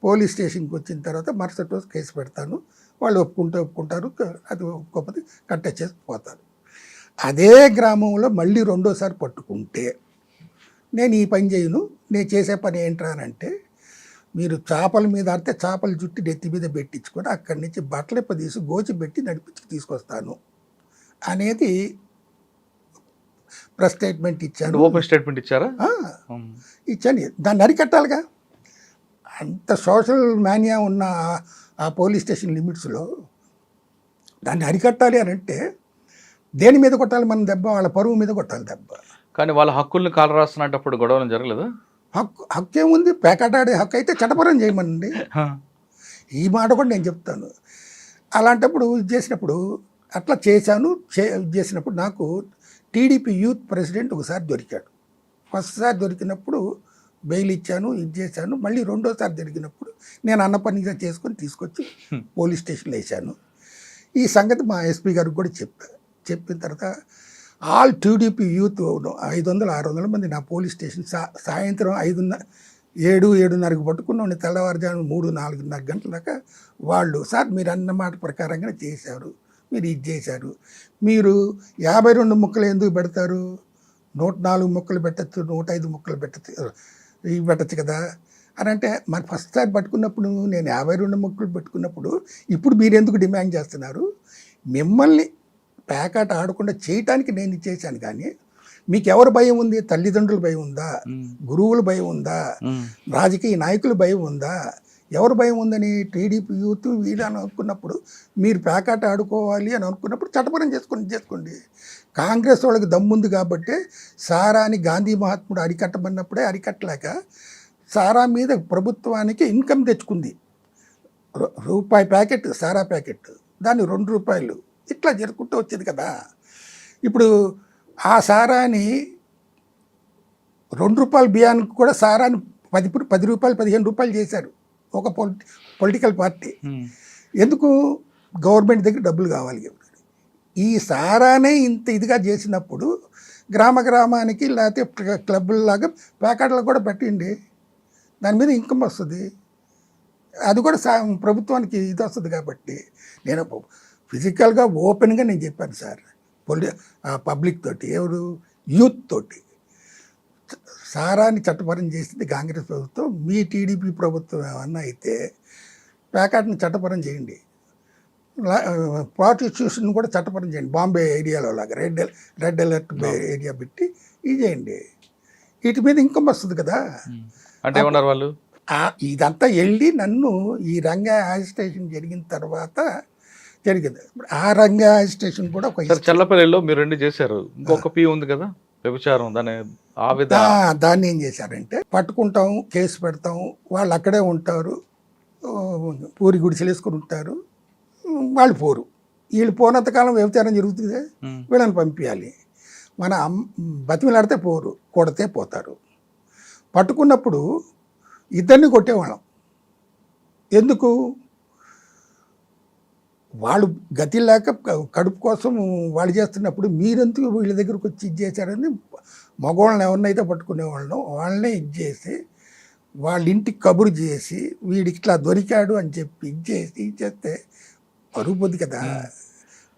పోలీస్ స్టేషన్కి వచ్చిన తర్వాత మరుసటి రోజు కేసు పెడతాను. వాళ్ళు ఒప్పుకుంటారు, అది ఒప్పుకోకపోతే కట్టేసేసి పోతారు. అదే గ్రామంలో మళ్ళీ రెండోసారి పట్టుకుంటే నేను ఈ పని చేయను. నేను చేసే పని ఏంట్రానంటే, మీరు చేపల మీద ఆడితే చేపల జుట్టి నెత్తి మీద పెట్టించుకొని అక్కడి నుంచి బట్టలెప్ప తీసి గోచి పెట్టి నడిపించి తీసుకొస్తాను అనేది ప్రెస్ స్టేట్మెంట్ ఇచ్చాను. ఓపెన్ స్టేట్మెంట్ ఇచ్చారా? ఇచ్చాను. దాన్ని అరికట్టాలిగా. అంత సోషల్ మానియా ఉన్న ఆ పోలీస్ స్టేషన్ లిమిట్స్లో దాన్ని అరికట్టాలి అని అంటే దేని మీద కొట్టాలి మన దెబ్బ? వాళ్ళ పరువు మీద కొట్టాలి దెబ్బ. కానీ వాళ్ళ హక్కుల్ని కాలు రాస్తున్నప్పుడు గొడవలు జరగలేదు. హక్కు ఏముంది? పేకాటాడే హక్కు అయితే చట్టపరం చేయమనండి. ఈ మాట కూడా నేను చెప్తాను. అలాంటప్పుడు చేసినప్పుడు అట్లా చేశాను. చేసినప్పుడు నాకు టీడీపీ యూత్ ప్రెసిడెంట్ ఒకసారి దొరికాడు. ఫస్ట్ సారి దొరికినప్పుడు బెయిల్ ఇచ్చాను, ఇది చేశాను. మళ్ళీ రెండోసారి దొరికినప్పుడు నేను అన్న పనిగా చేసుకొని తీసుకొచ్చి పోలీస్ స్టేషన్లో వేసాను. ఈ సంగతి మా ఎస్పీ గారికి కూడా చెప్పిన తర్వాత ఆల్ టీడీపీ యూత్ 500-600 మంది నా పోలీస్ స్టేషన్ సాయంత్రం 7-7:30కి పట్టుకున్నాను. తెల్లవారుజాము 3-4:30 గంటల దాకా వాళ్ళు, సార్ మీరు అన్న మాట ప్రకారంగా చేశారు, మీరు ఇది చేశారు, మీరు 52 ముక్కలు ఎందుకు పెడతారు, 104 ముక్కలు పెట్టచ్చు, 105 ముక్కలు పెట్టచ్చు కదా అని అంటే, మరి ఫస్ట్ సారి పట్టుకున్నప్పుడు నేను 52 ముక్కలు పెట్టుకున్నప్పుడు ఇప్పుడు మీరు ఎందుకు డిమాండ్ చేస్తున్నారు? మిమ్మల్ని ప్యాకాట ఆడకుండా చేయటానికి నేను ఇచ్చేసాను. కానీ మీకు ఎవరు భయం ఉంది? తల్లిదండ్రుల భయం ఉందా? గురువుల భయం ఉందా? రాజకీయ నాయకుల భయం ఉందా? ఎవరు భయం ఉందని టీడీపీ యూత్ వీళ్ళు అని అనుకున్నప్పుడు, మీరు ప్యాకాట ఆడుకోవాలి అని అనుకున్నప్పుడు చట్టపరం చేసుకోండి. కాంగ్రెస్ వాళ్ళకి దమ్ముంది కాబట్టి సారాని గాంధీ మహాత్ముడు అరికట్టమన్నప్పుడే అరికట్టలేక సారా మీద ప్రభుత్వానికి ఇన్కమ్ తెచ్చుకుంది. రూపాయి ప్యాకెట్ సారా ప్యాకెట్, దాన్ని ₹2 ఇట్లా జరుపుకుంటూ వచ్చేది కదా. ఇప్పుడు ఆ సారాని ₹2 బియ్యానికి కూడా సారాని ₹10, ₹15 చేశారు ఒక పొలిటికల్ పార్టీ. ఎందుకు? గవర్నమెంట్ దగ్గర డబ్బులు కావాలి. ఈ సారానే ఇంత ఇదిగా చేసినప్పుడు గ్రామానికి లేకపోతే క్లబ్బుల్లాగా ప్యాకెట్లకు కూడా పెట్టండి, దాని మీద ఇన్కమ్ వస్తుంది. అది కూడా ప్రభుత్వానికి ఇది వస్తుంది. కాబట్టి నేను ఫిజికల్గా ఓపెన్గా నేను చెప్పాను సార్ పబ్లిక్ తోటి, ఎవరు యూత్ తోటి. సారాన్ని చట్టపరం చేసింది కాంగ్రెస్ ప్రభుత్వం. మీ టీడీపీ ప్రభుత్వం ఏమన్నా అయితే ప్యాకెట్ని చట్టపరం చేయండి, ప్రాస్టిట్యూషన్ కూడా చట్టపరం చేయండి. బాంబే ఏరియాలో లాగా రెడ్ అలర్ట్ ఏరియా పెట్టి ఇది చేయండి. వీటి మీద ఇన్కమ్ వస్తుంది కదా. అంటే ఏమన్నారు వాళ్ళు? ఇదంతా వెళ్ళి నన్ను ఈ రంగా యాజిటేషన్ జరిగిన తర్వాత జరిగింది. ఆ రంగా యాజిటేషన్ కూడా ఒక చల్లపల్లిలో మీరు 2 చేశారు. ఇంకొక పీ ఉంది కదా, వ్యభిచారం. దాన్ని ఏం చేశారంటే, పట్టుకుంటాం, కేసు పెడతాం, వాళ్ళు అక్కడే ఉంటారు, పూరి గుడిసెలు వేసుకుని ఉంటారు, వాళ్ళు పోరు. వీళ్ళు పోనంతకాలం వ్యభిచారం జరుగుతుంది, వీళ్ళని పంపించాలి. మన బతిమిలాడితే పోరు, కొడితే పోతారు. పట్టుకున్నప్పుడు ఇద్దరిని కొట్టేవాళ్ళం. ఎందుకు? వాళ్ళు గతి లేక కడుపు కోసం వాళ్ళు చేస్తున్నప్పుడు మీరెందుకు వీళ్ళ దగ్గరకు వచ్చి ఇది చేశారని మగవాళ్ళని ఎవరినైతే పట్టుకునేవాళ్ళం వాళ్ళనే ఇది చేసి వాళ్ళ ఇంటికి కబురు చేసి వీడికి ఇట్లా దొరికాడు అని చెప్పి ఇది చేస్తే పరుగు పొద్దు కదా.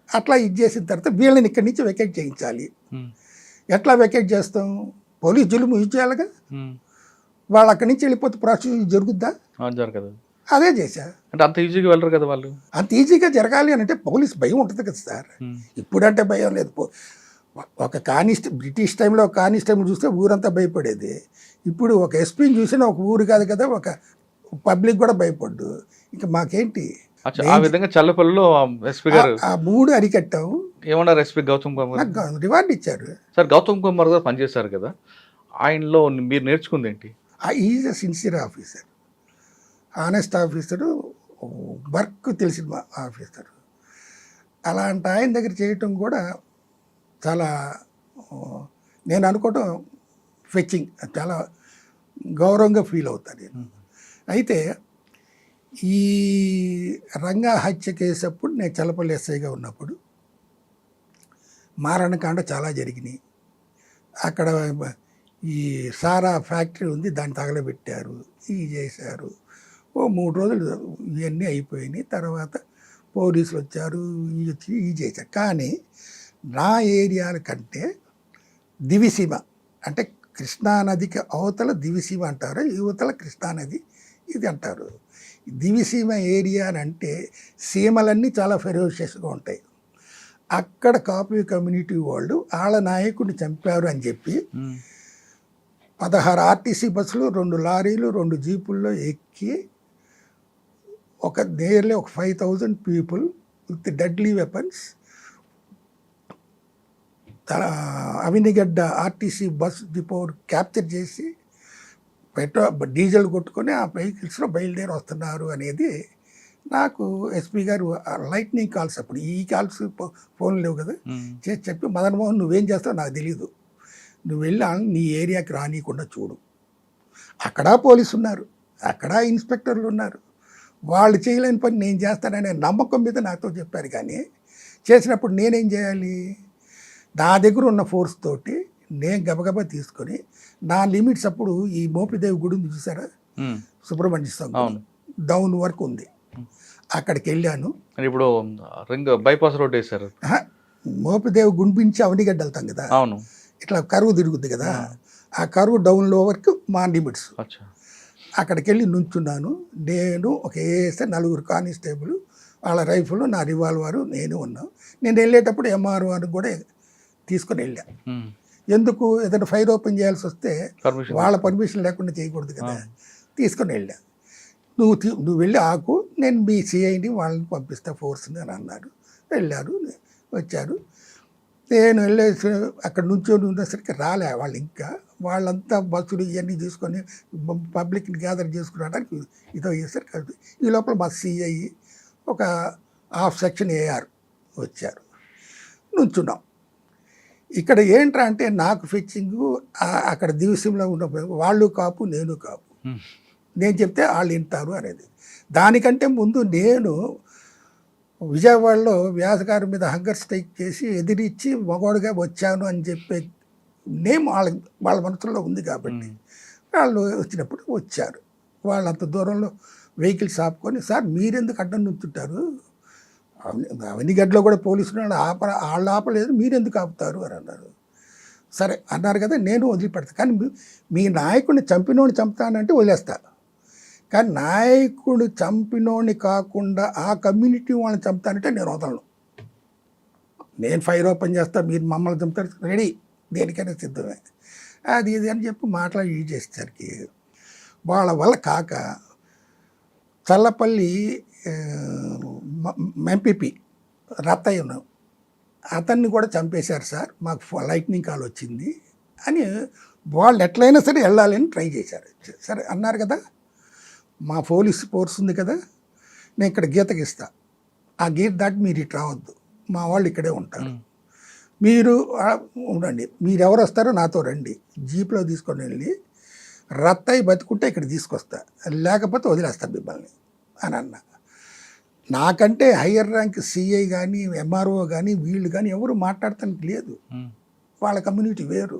అట్లా ఇది చేసిన తర్వాత వీళ్ళని ఇక్కడి నుంచి వెకేట్ చేయించాలి. ఎట్లా వెకేట్ చేస్తాం? పోలీస్ జులుము ఇది చేయాలిగా. వాళ్ళు అక్కడి నుంచి వెళ్ళిపోతే ప్రాసిక్యూషన్ జరుగుద్దా? జరగదు. అదే చేశా. అంటే అంత ఈజీగా వెళ్ళరు కదా వాళ్ళు. అంత ఈజీగా జరగాలి అని అంటే పోలీస్ భయం ఉంటుంది కదా సార్. ఇప్పుడంటే భయం లేదు. ఒక బ్రిటిష్ టైంలో ఒక కానిస్టేబుల్ చూస్తే ఊరంతా భయపడేది. ఇప్పుడు ఒక ఎస్పీని చూసినా ఒక ఊరు కాదు కదా, ఒక పబ్లిక్ కూడా భయపడ్డు. ఇంకా మాకేంటి? ఆ విధంగా చల్లపల్లిలో ఎస్పీ గారు ఆ 3 అరికట్టాము. ఏమన్నారు ఎస్పీ గౌతమ్ కుమార్? నాకు రివార్డ్ ఇచ్చారు. సార్ గౌతమ్ కుమార్ గారు పనిచేశారు కదా, ఆయనలో మీరు నేర్చుకుంది ఏంటి? Is a sincere officer, honest officer, work తెలిసిన ఆఫీసరు. అలాంటి ఆయన దగ్గర చేయటం కూడా చాలా నేను అనుకోవటం ఫెచ్చింగ్, చాలా గౌరవంగా ఫీల్ అవుతాను నేను. అయితే ఈ రంగా హత్య కేసు అప్పుడు నేను చల్లపల్లి ఎస్ఐగా ఉన్నప్పుడు మారణకాండ చాలా జరిగినాయి. అక్కడ ఈ సారా ఫ్యాక్టరీ ఉంది, దాన్ని తగలబెట్టారు, ఇవి చేశారు. ఓ 3 రోజులు ఇవన్నీ అయిపోయినాయి. తర్వాత పోలీసులు వచ్చారు, ఇవి వచ్చి ఇవి చేశారు. కానీ నా ఏరియాల కంటే దివిసీమ అంటే కృష్ణానదికి అవతల దివిసీమ అంటారు, యువతల కృష్ణానది ఇది అంటారు. దివిసీమ ఏరియా అని అంటే సీమలన్నీ చాలా ఫెరోషియస్గా ఉంటాయి. అక్కడ కాపు కమ్యూనిటీ వాళ్ళు వాళ్ళ నాయకుడిని చంపారు అని చెప్పి 16 ఆర్టీసీ బస్సులు, 2 లారీలు, 2 జీపుల్లో ఎక్కి nearly 5,000 people with deadly weapons Avanigadda RTC bus depot capture చేసి డీజిల్ కొట్టుకొని ఆ వెహికల్స్లో బయలుదేరి వస్తున్నారు అనేది నాకు ఎస్పీ గారు లైట్నింగ్ కాల్స్, అప్పుడు ఈ కాల్స్ ఫోన్లు లేవు కదా, చేసి చెప్పి మదన్ మోహన్ నువ్వేం చేస్తావు నాకు తెలీదు, నువ్వు వెళ్ళి నీ ఏరియాకి రానియకుండా చూడు. అక్కడ పోలీసు ఉన్నారు, అక్కడ ఇన్స్పెక్టర్లు ఉన్నారు, వాళ్ళు చేయలేని పని నేను చేస్తాననే నమ్మకం మీద నాతో చెప్పారు. కానీ చేసినప్పుడు నేనేం చేయాలి? నా దగ్గర ఉన్న ఫోర్స్ తోటి నేను గబగబా తీసుకొని నా లిమిట్స్, అప్పుడు ఈ మోపిదేవి గుడి ఉంది చూసారా, సుబ్రహ్మణ్య స్వామి డౌన్ వరకు ఉంది, అక్కడికి వెళ్ళాను. ఇప్పుడు రింగ్ బైపాస్ రోడ్ వేశారు, మోపిదేవి గుంపించి అవనిగడ్డ వెళ్తాం కదా, అవును, ఇట్లా కరువు తిరుగుద్ది కదా, ఆ కరువు డౌన్లో వరకు మా లిమిట్స్. అక్కడికి వెళ్ళి నుంచున్నాను. నేను ఒక ఏఎస్ఐ, 4 కానిస్టేబుల్, వాళ్ళ రైఫిల్, నా రివాల్వరు, నేను ఉన్నాం. నేను వెళ్ళేటప్పుడు ఎంఆర్ఓని కూడా తీసుకొని వెళ్ళా. ఎందుకు? ఏదైనా ఫైర్ ఓపెన్ చేయాల్సి వస్తే వాళ్ళ పర్మిషన్ లేకుండా చేయకూడదు కదా, తీసుకొని వెళ్ళా. నువ్వు వెళ్ళి ఆకు, నేను మీ సిఐని వాళ్ళని పంపిస్తా ఫోర్స్ని అని అన్నారు. వెళ్ళారు, వచ్చారు. నేను వెళ్ళేసి అక్కడ నుంచి ఉండేసరికి రాలే వాళ్ళు. ఇంకా వాళ్ళంతా బస్సులు ఇవన్నీ తీసుకొని పబ్లిక్ని గ్యాదర్ చేసుకురావడానికి ఇదో చేశారు. ఈ లోపల మా సిఐ ఒక హాఫ్ సెక్షన్ ఏఆర్ వచ్చారు. నుంచున్నాం. ఇక్కడ ఏంట్రా అంటే నాకు ఫిచ్చింగు అక్కడ దివసంలో ఉన్న వాళ్ళు కాపు, నేను కాపు, నేను చెప్తే వాళ్ళు వింటారు అనేది. దానికంటే ముందు నేను విజయవాడలో వ్యాసగారి మీద హంగర్ స్ట్రైక్ చేసి ఎదిరించి మగవాడుగా వచ్చాను అని చెప్పే నేమ్ వాళ్ళ మనసులో ఉంది. కాబట్టి వాళ్ళు వచ్చినప్పుడు వచ్చారు. వాళ్ళు అంత దూరంలో వెహికల్స్ ఆపుకొని, సార్ మీరెందుకు అడ్డం నుంచుంటారు, అవనిగడ్డలో కూడా పోలీసులు వాళ్ళు ఆపలేదు, మీరెందుకు ఆపుతారు అని అన్నారు. సరే అన్నారు కదా, నేను వదిలిపెడతాను. కానీ మీ నాయకుడిని చంపినోడిని చంపుతానంటే వదిలేస్తా, కానీ నాయకుడు చంపినోడిని కాకుండా ఆ కమ్యూనిటీ వాళ్ళని చంపుతానంటే నేను వదలను. నేను ఫైర్ ఓపెన్ చేస్తా, మీరు మమ్మల్ని చంపుతారు, రెడీ, దేనికైనా సిద్ధమే, అది ఇది అని చెప్పి మాట్లాడి యూజ్ చేసేసరికి వాళ్ళ వల్ల కాక చల్లపల్లి ఎంపీపీ రత్తయ్యను అతన్ని కూడా చంపేశారు సార్, మాకు లైట్నింగ్ కాల్ వచ్చింది అని వాళ్ళు ఎట్లయినా సరే వెళ్ళాలని ట్రై చేశారు. సరే అన్నారు కదా, మా పోలీస్ ఫోర్స్ ఉంది కదా, నేను ఇక్కడ గీతకి ఇస్తా, ఆ గీత దాటి మీరు ఇటు రావద్దు, మా వాళ్ళు ఇక్కడే ఉంటారు, మీరు ఉండండి, మీరు ఎవరు వస్తారో నాతో రండి, జీప్లో తీసుకొని వెళ్ళి రత్తయ్య బతుకుంటే ఇక్కడ తీసుకొస్తా, లేకపోతే వదిలేస్తా మిమ్మల్ని అని అన్నా. నాకంటే హయ్యర్ ర్యాంక్ సిఐ కానీ ఎంఆర్ఓ కానీ వీళ్ళు కానీ ఎవరు మాట్లాడటానికి లేదు, వాళ్ళ కమ్యూనిటీ వేరు,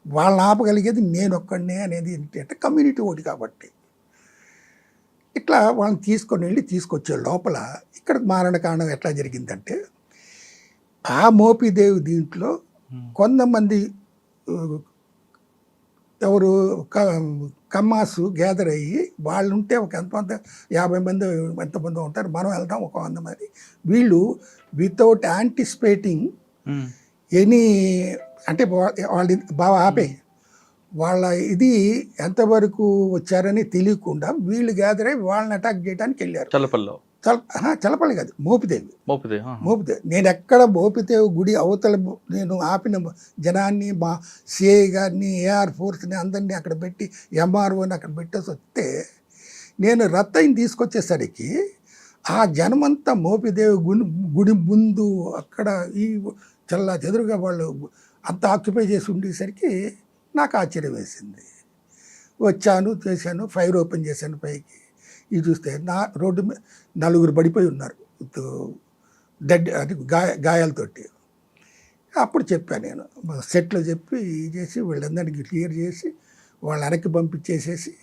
వాళ్ళని ఆపగలిగేది నేను ఒక్కడనే అనేది ఏంటంటే కమ్యూనిటీ ఒకటి. కాబట్టి ఇట్లా వాళ్ళని తీసుకొని వెళ్ళి తీసుకొచ్చే లోపల ఇక్కడ మారణకాండం ఎట్లా జరిగిందంటే, ఆ మోపిదేవి దీంట్లో కొంతమంది ఎవరు కమ్మాసు గ్యాదర్ అయ్యి వాళ్ళు ఉంటే ఒక ఎంతమంది 50 మంది ఎంతమంది ఉంటారు, మనం వెళ్తాం ఒక 100 మంది. వీళ్ళు వితౌట్ యాంటిసిపేటింగ్ ఎనీ అంటే వాళ్ళు బాగా ఆపే వాళ్ళ ఇది ఎంతవరకు వచ్చారని తెలియకుండా వీళ్ళు గ్యాదర్ అయ్యి వాళ్ళని అటాక్ చేయడానికి వెళ్ళారు చలపల్లి కాదు, మోపిదేవి. మోపిదే మోపిదేవి. నేను ఎక్కడ మోపిదేవి గుడి అవతల నేను ఆపిన జనాన్ని, మా సిఐ గారిని, ఏఆర్ ఫోర్స్ని అందరినీ అక్కడ పెట్టి, ఎంఆర్ఓని అక్కడ పెట్టేసి వస్తే, నేను రత్తయిని తీసుకొచ్చేసరికి ఆ జనమంతా మోపిదేవి గుడి ముందు అక్కడ ఈ చల్లా చెదురుగా వాళ్ళు అంత ఆక్యుపై చేసి ఉండేసరికి నాకు ఆశ్చర్యం వేసింది. వచ్చాను, చేశాను, ఫైర్ ఓపెన్ చేశాను పైకి. ఇది చూస్తే నా రోడ్డు మీద 4 పడిపోయి ఉన్నారు, డెడ్ అది గాయాలతోటి. అప్పుడు చెప్పాను నేను, సెట్లో చెప్పి చేసి వీళ్ళందరికీ క్లియర్ చేసి వాళ్ళ వెనక్కి పంపించేసేసి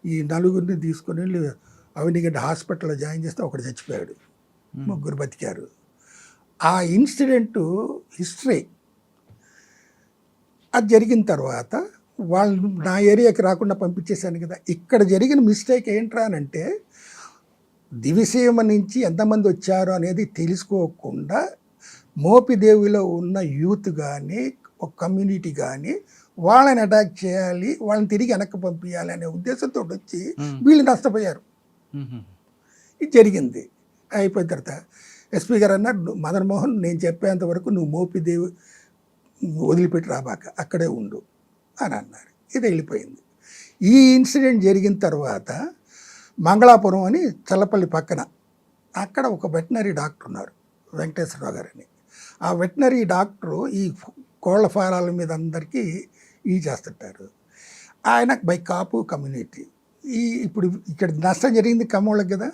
ఈ 4 తీసుకొని వెళ్ళి అవినిగడ్డ హాస్పిటల్లో జాయిన్ చేస్తే ఒకడు చచ్చిపోయాడు, 3 బతికారు. ఆ ఇన్సిడెంటు హిస్టరీ. అది జరిగిన తర్వాత వాళ్ళు నా ఏరియాకి రాకుండా పంపించేశాను కదా. ఇక్కడ జరిగిన మిస్టేక్ ఏంట్రా అనంటే, దివిసీమ నుంచి ఎంతమంది వచ్చారో అనేది తెలుసుకోకుండా మోపిదేవిలో ఉన్న యూత్ కానీ, ఒక కమ్యూనిటీ కానీ వాళ్ళని అటాక్ చేయాలి, వాళ్ళని తిరిగి వెనక్కి పంపించాలి అనే ఉద్దేశంతో వచ్చి వీళ్ళు నష్టపోయారు. ఇది జరిగింది. అయిపోయిన తర్వాత ఎస్పీ గారు అన్నారు, మదన్ మోహన్ నేను చెప్పేంత వరకు నువ్వు మోపిదేవి వదిలిపెట్టి రాబాక, అక్కడే ఉండు అని అన్నారు. ఇది వెళ్ళిపోయింది. ఈ ఇన్సిడెంట్ జరిగిన తర్వాత మంగళాపురం అని చల్లపల్లి పక్కన అక్కడ ఒక వెటనరీ డాక్టర్ ఉన్నారు, వెంకటేశ్వరరావు గారని. ఆ వెటనరీ డాక్టరు ఈ కోళ్ల ఫారాల మీద అందరికీ చేస్తుంటారు. ఆయన బై కాపు కమ్యూనిటీ. ఇప్పుడు ఇక్కడ నష్టం జరిగింది కమ్మోళ్ళకి కదా,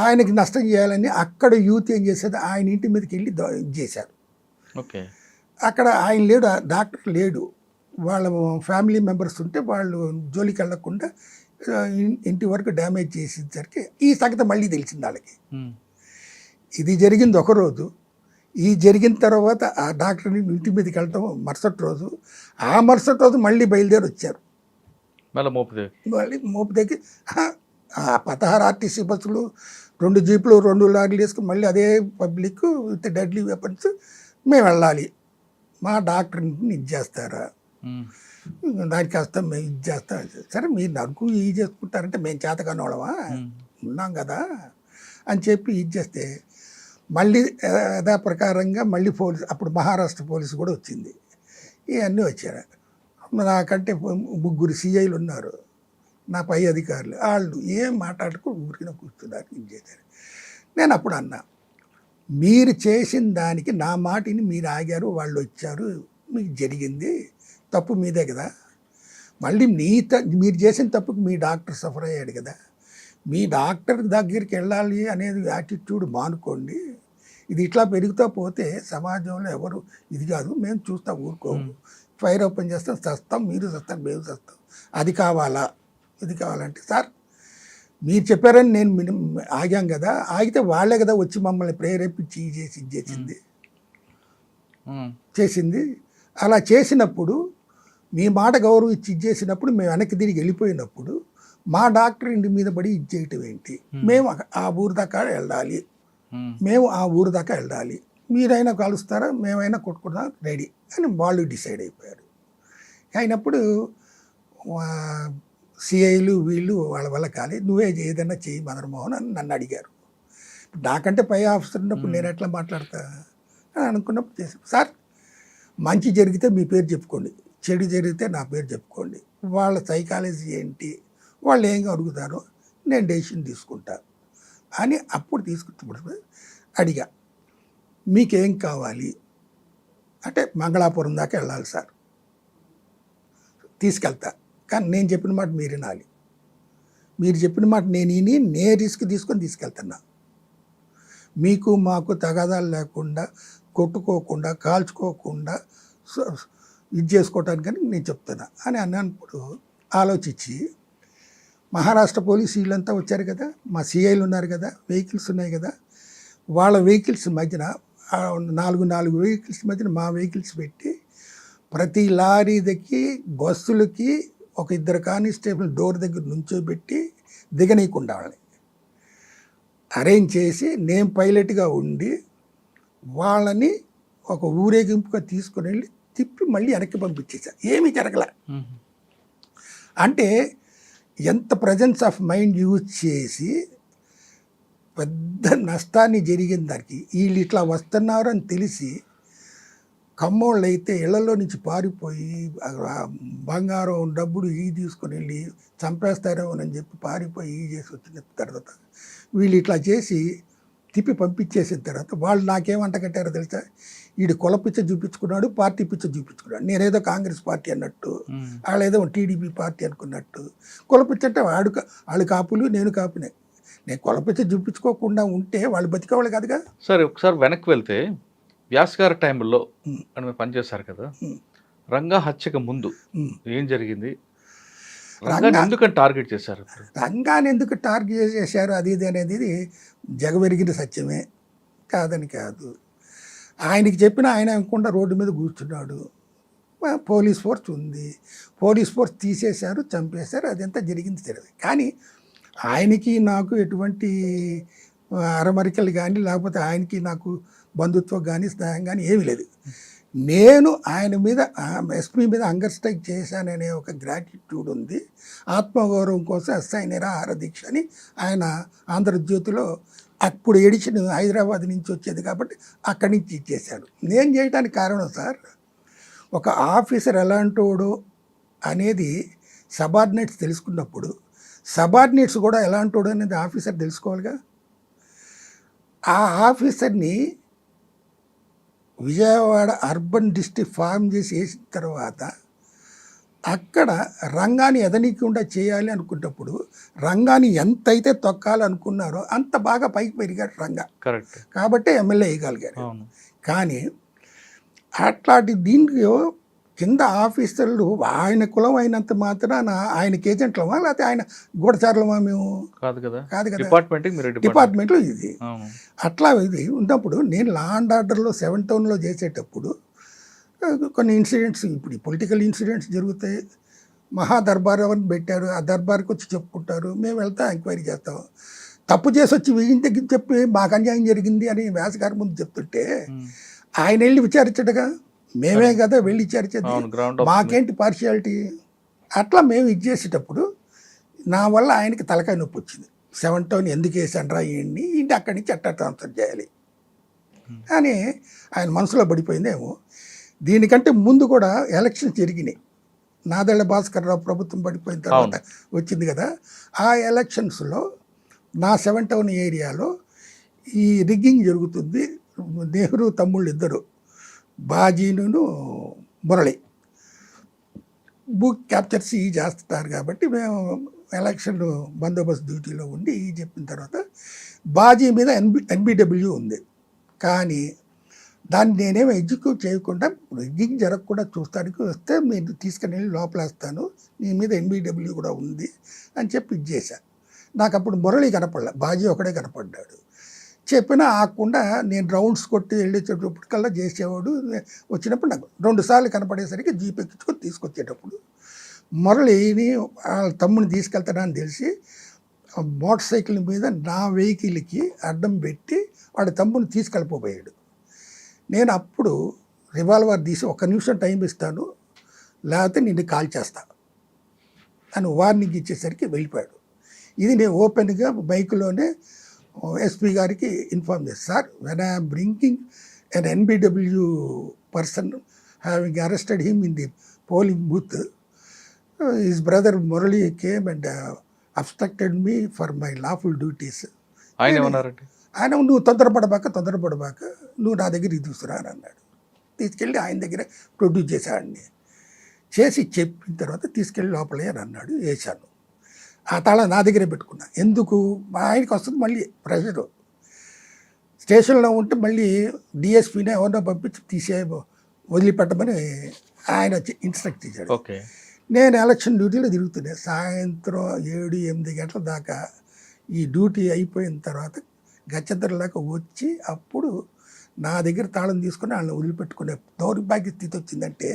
ఆయనకి నష్టం చేయాలని అక్కడ యూత్ ఏం చేసేది, ఆయన ఇంటి మీదకి వెళ్ళి చేశారు. ఓకే. అక్కడ ఆయన లేడు, డాక్టర్ లేడు, వాళ్ళ ఫ్యామిలీ మెంబర్స్ ఉంటే వాళ్ళు జోలికి వెళ్ళకుండా ఇంటి వరకు డ్యామేజ్ చేసేసరికి ఈ సంగతి మళ్ళీ తెలిసింది వాళ్ళకి. ఇది జరిగింది ఒకరోజు. ఈ జరిగిన తర్వాత ఆ డాక్టర్ని ఇంటి మీదకి వెళ్ళటం మరుసటి రోజు, ఆ మరుసటి రోజు మళ్ళీ బయలుదేరి వచ్చారు. మళ్ళీ మోపుదేవికి ఆ 16 ఆర్టీసీ బస్సులు, 2 జీపులు, 2 లారీలు వేసుకుని మళ్ళీ అదే పబ్లిక్ విత్ డెడ్లీ వెపన్స్ మేము వెళ్ళాలి. మా డాక్టర్ని ఇది చేస్తారా, దానికి కాస్త మేము ఇది చేస్తాం. సరే మీరు నరుకు ఇది చేసుకుంటారంటే మేము చేతకాని వాళ్ళమా ఉన్నాం కదా అని చెప్పి ఇది చేస్తే మళ్ళీ యథా ప్రకారంగా మళ్ళీ పోలీసు, అప్పుడు మహారాష్ట్ర పోలీసు కూడా వచ్చింది. ఇవన్నీ వచ్చారు. నాకంటే 3 సిఐలు ఉన్నారు, నా పై అధికారులు. వాళ్ళు ఏం మాట్లాడుకో ఊరికిన కూర్చున్నారు, ఇది చేశారు. నేను అప్పుడు అన్నా, మీరు చేసిన దానికి నా మాటిని మీరు ఆగారు, వాళ్ళు వచ్చారు, మీకు జరిగింది, తప్పు మీదే కదా. మళ్ళీ మీరు చేసిన తప్పుకు మీ డాక్టర్ సఫర్ అయ్యాడు కదా, మీ డాక్టర్ దగ్గరికి వెళ్ళాలి అనేది యాటిట్యూడ్ మానుకోండి. ఇది ఇట్లా పెరుగుతూ పోతే సమాజంలో ఎవరు ఇది కాదు, మేము చూస్తాం, ఊరుకోము, ఫైర్ ఓపెన్ చేస్తాం, చస్తాం, మీరు చస్తాం, మేము చస్తాం, అది కావాలా, ఇది కావాలంటే సార్ మీరు చెప్పారని నేను ఆగాం కదా, ఆగితే వాళ్ళే కదా వచ్చి మమ్మల్ని ప్రేరేపించి చేసింది. అలా చేసినప్పుడు మీ మాట గౌరవించి చేసినప్పుడు మేము వెనక్కి తిరిగి వెళ్ళిపోయినప్పుడు మా డాక్టర్ ఇంటి మీద పడి ఇది చేయటం ఏంటి, మేము ఆ ఊరు దాకా వెళ్ళాలి, మీరైనా కలుస్తారా, మేమైనా కొట్టుకుంటాం, రెడీ అని వాళ్ళు డిసైడ్ అయిపోయారు. అయినప్పుడు సిఐలు వీళ్ళు వాళ్ళ వల్ల కాలేదు, నువ్వే ఏదైనా చెయ్యి మదన్ మోహన్ అని నన్ను అడిగారు. నాకంటే పై ఆఫీసర్ ఉన్నప్పుడు నేను ఎట్లా మాట్లాడతా అని అనుకున్నప్పుడు చేసి, సార్ మంచి జరిగితే మీ పేరు చెప్పుకోండి, చెడు జరిగితే నా పేరు చెప్పుకోండి, వాళ్ళ సైకాలజీ ఏంటి, వాళ్ళు ఏం అడుగుతారో నేను డెసిషన్ తీసుకుంటాను అని అప్పుడు తీసుకుంటున్నప్పుడు అడిగా, మీకేం కావాలి అంటే మంగళాపురం దాకా వెళ్ళాలి సార్, తీసుకెళ్తా, కానీ నేను చెప్పిన మాట మీరు వినాలి, మీరు చెప్పిన మాట నేను రిస్క్ తీసుకొని తీసుకెళ్తున్నా, మీకు మాకు తగాదాలు లేకుండా, కొట్టుకోకుండా, కాల్చుకోకుండా ఇది చేసుకోవటానికని నేను చెప్తున్నా అని అన్నప్పుడు ఆలోచించి, మహారాష్ట్ర పోలీసు వీళ్ళంతా వచ్చారు కదా, మా సిఐలు ఉన్నారు కదా, వెహికల్స్ ఉన్నాయి కదా, వాళ్ళ వెహికల్స్ మధ్యన 4 వెహికల్స్ మధ్యన మా వెహికల్స్ పెట్టి ప్రతి లారీకి బస్సులకి ఒక 2 కానిస్టేబుల్ డోర్ దగ్గర నుంచోబెట్టి దిగనీయకుండా వాళ్ళని అరేంజ్ చేసి నేను పైలట్గా ఉండి వాళ్ళని ఒక ఊరేగింపుగా తీసుకుని వెళ్ళి తిప్పి మళ్ళీ వెనక్కి పంపించేశారు. ఏమీ జరగలే. అంటే ఎంత ప్రజెన్స్ ఆఫ్ మైండ్ యూజ్ చేసి పెద్ద నష్టాన్ని జరిగింది దానికి. వీళ్ళు ఇట్లా వస్తున్నారు అని తెలిసి కమ్మోళ్ళు అయితే ఇళ్లలో నుంచి పారిపోయి బంగారం డబ్బులు తీసుకొని వెళ్ళి చంపేస్తారేమోనని చెప్పి పారిపోయి చేసి వచ్చిన తర్వాత వీళ్ళు ఇట్లా చేసి తిప్పి పంపించేసిన తర్వాత వాళ్ళు నాకేమంట కట్టారో తెలుసా, వీడు కుల పిచ్చ చూపించుకున్నాడు, పార్టీ పిచ్చ చూపించుకున్నాడు. నేనేదో కాంగ్రెస్ పార్టీ అన్నట్టు, వాళ్ళేదో టీడీపీ పార్టీ అనుకున్నట్టు. కుల పిచ్చ అంటే వాళ్ళు కాపులు, నేను కాపునే. నేను కుల పిచ్చ చూపించుకోకుండా ఉంటే వాళ్ళు బతికేవాళ్ళు కాదుగా. సరే, ఒకసారి వెనక్కి వెళ్తే వ్యాస్ గారి టైంలో అని మీరు పనిచేశారు కదా, రంగా హత్యకు ముందు ఏం జరిగింది? రంగాన్ని ఎందుకని టార్గెట్ చేశారు? రంగాన్ని ఎందుకు టార్గెట్ చేశారు అది ఇది అనేది జగమెరిగిన సత్యమే, కాదని కాదు. ఆయనకి చెప్పిన ఆయన అనుకుండా రోడ్డు మీద కూర్చున్నాడు. పోలీస్ ఫోర్స్ ఉంది, పోలీస్ ఫోర్స్ తీసేశారు, చంపేశారు, అదంతా జరిగింది తెలియదు. కానీ ఆయనకి నాకు ఎటువంటి అరమరికలు కానీ లేకపోతే ఆయనకి నాకు బంధుత్వం కానీ స్నేహం కానీ ఏమీ లేదు. నేను ఆయన మీద ఎస్పీ మీద హంగర్ స్ట్రైక్ చేశాననే ఒక గ్రాటిట్యూడ్ ఉంది. ఆత్మగౌరవం కోసం ఎస్ఐ నిరాహార దీక్ష అని ఆయన ఆంధ్రజ్యోతిలో అప్పుడు ఎడిషన్ హైదరాబాద్ నుంచి వచ్చేది కాబట్టి అక్కడి నుంచి ఇచ్చేశాడు. నేను చేయడానికి కారణం సార్, ఒక ఆఫీసర్ ఎలాంటోడు అనేది సబార్డినేట్స్ తెలుసుకున్నప్పుడు సబార్డినేట్స్ కూడా ఎలాంటోడు అనేది ఆఫీసర్ తెలుసుకోవాలిగా. ఆ ఆఫీసర్ని విజయవాడ అర్బన్ డిస్ట్రిక్ట్ ఫామ్ చేసి వేసిన తర్వాత అక్కడ రంగాన్ని ఎదనీయకుండా చేయాలి అనుకున్నప్పుడు రంగాన్ని ఎంతైతే తొక్కాలనుకున్నారో అంత బాగా పైకి పెరిగాడు రంగా. కరెక్ట్. కాబట్టి ఎమ్మెల్యే వేయగలిగారు. కానీ అట్లాంటి దీంట్లో కింద ఆఫీసర్లు ఆయన కులం అయినంత మాత్రాన ఆయనకి ఏజెంట్లమా లేకపోతే ఆయన గూఢచారులమా? మేము కాదు కదా. డిపార్ట్మెంట్లో ఇది అట్లా ఇది ఉన్నప్పుడు నేను లా అండ్ ఆర్డర్లో 7 టౌన్లో చేసేటప్పుడు కొన్ని ఇన్సిడెంట్స్, ఇప్పుడు పొలిటికల్ ఇన్సిడెంట్స్ జరుగుతాయి. మహా దర్బార్ అని పెట్టారు, ఆ దర్బార్కి వచ్చి చెప్పుకుంటారు, మేము వెళ్తాం ఎంక్వైరీ చేస్తాం. తప్పు చేసి వచ్చి వీళ్ళ దగ్గర చెప్పి మాకు అన్యాయం జరిగింది అని వ్యాసగారి ముందు చెప్తుంటే ఆయన వెళ్ళి విచారించడుగా, మేమే కదా వెళ్ళి విచారించేది, మాకేంటి పార్షియాలిటీ? అట్లా మేము ఇచ్చేసేటప్పుడు నా వల్ల ఆయనకి తలకాయ నొప్పి వచ్చింది. 7 టౌన్ ఎందుకు వేసాండ్రా ఇవన్నీ, ఇంటి అక్కడి నుంచి అట్టా ట్రాన్స్ఫర్ చేయాలి అని ఆయన మనసులో పడిపోయిందేమో. దీనికంటే ముందు కూడా ఎలక్షన్స్ జరిగినాయి. నాదెళ్ల భాస్కర్ రావు ప్రభుత్వం పడిపోయిన తర్వాత వచ్చింది కదా, ఆ ఎలక్షన్స్లో నా 7 టౌన్ ఏరియాలో ఈ రిగ్గింగ్ జరుగుతుంది. నెహ్రూ తమ్ముళ్ళు ఇద్దరు, బాజీను మురళి బూత్ క్యాప్చర్స్ చేస్తున్నారు కాబట్టి మేము ఎలక్షన్ బందోబస్తు డ్యూటీలో ఉండి చెప్పిన తర్వాత బాజీ మీద ఎన్బిడబ్ల్యూ ఉంది. కానీ దాన్ని నేనేమో ఎగ్జిక్యూట్ చేయకుండా రిగ్గింగ్ జరగకుండా చూస్తానికి వస్తే నేను తీసుకుని వెళ్ళి లోపలేస్తాను, నీ మీద ఎన్బిడబ్ల్యూ కూడా ఉంది అని చెప్పి ఇచ్చేసా. నాకు అప్పుడు మురళి కనపడలే, బాజీ ఒకడే కనపడ్డాడు. చెప్పినా ఆకుండా నేను రౌండ్స్ కొట్టి వెళ్ళేటప్పటికల్లా చేసేవాడు. వచ్చినప్పుడు నాకు 2 సార్లు కనపడేసరికి జీప్ ఎక్కించుకొని తీసుకొచ్చేటప్పుడు మురళిని వాళ్ళ తమ్ముని తీసుకెళ్తానని తెలిసి మోటార్ సైకిల్ మీద నా వెహికల్కి అడ్డం పెట్టి వాడి తమ్ముని తీసుకెళ్ళిపోయాడు. నేను అప్పుడు రివాల్వర్ తీసి 1 నిమిషం టైం ఇస్తాను లేకపోతే నిన్ను కాల్ చేస్తా అని వార్నింగ్ ఇచ్చేసరికి వెళ్ళిపోయాడు. ఇది నేను ఓపెన్గా బైక్లోనే ఎస్పీ గారికి ఇన్ఫార్మ్ చేస్తాను. Sir, when I'm bringing an NBW person having arrested him in the polling booth, his brother Murali came and obstructed me for my lawful duties. ఆయన నువ్వు తొందరపడబాక నువ్వు నా దగ్గరికి తీసుకురా అని అన్నాడు. తీసుకెళ్ళి ఆయన దగ్గర ప్రొడ్యూస్ చేశాడిని. చేసి చెప్పిన తర్వాత తీసుకెళ్ళి లోపలే అని అన్నాడు. వేశాను. ఆ తాళం నా దగ్గరే పెట్టుకున్నా. ఎందుకు? ఆయనకి వస్తుంది మళ్ళీ ప్రెషరు. స్టేషన్లో ఉంటే మళ్ళీ డిఎస్పీని ఎవరినో పంపించి వదిలిపెట్టమని ఆయన ఇన్స్ట్రక్ట్ చేశాడు. నేను ఎలక్షన్ డ్యూటీలో తిరుగుతున్నా. సాయంత్రం 7-8 గంటల దాకా ఈ డ్యూటీ అయిపోయిన తర్వాత గచ్చతరలాగా వచ్చి అప్పుడు నా దగ్గర తాళం తీసుకుని వాళ్ళని వదిలిపెట్టుకునే దౌర్భాగ్య స్థితి వచ్చిందంటే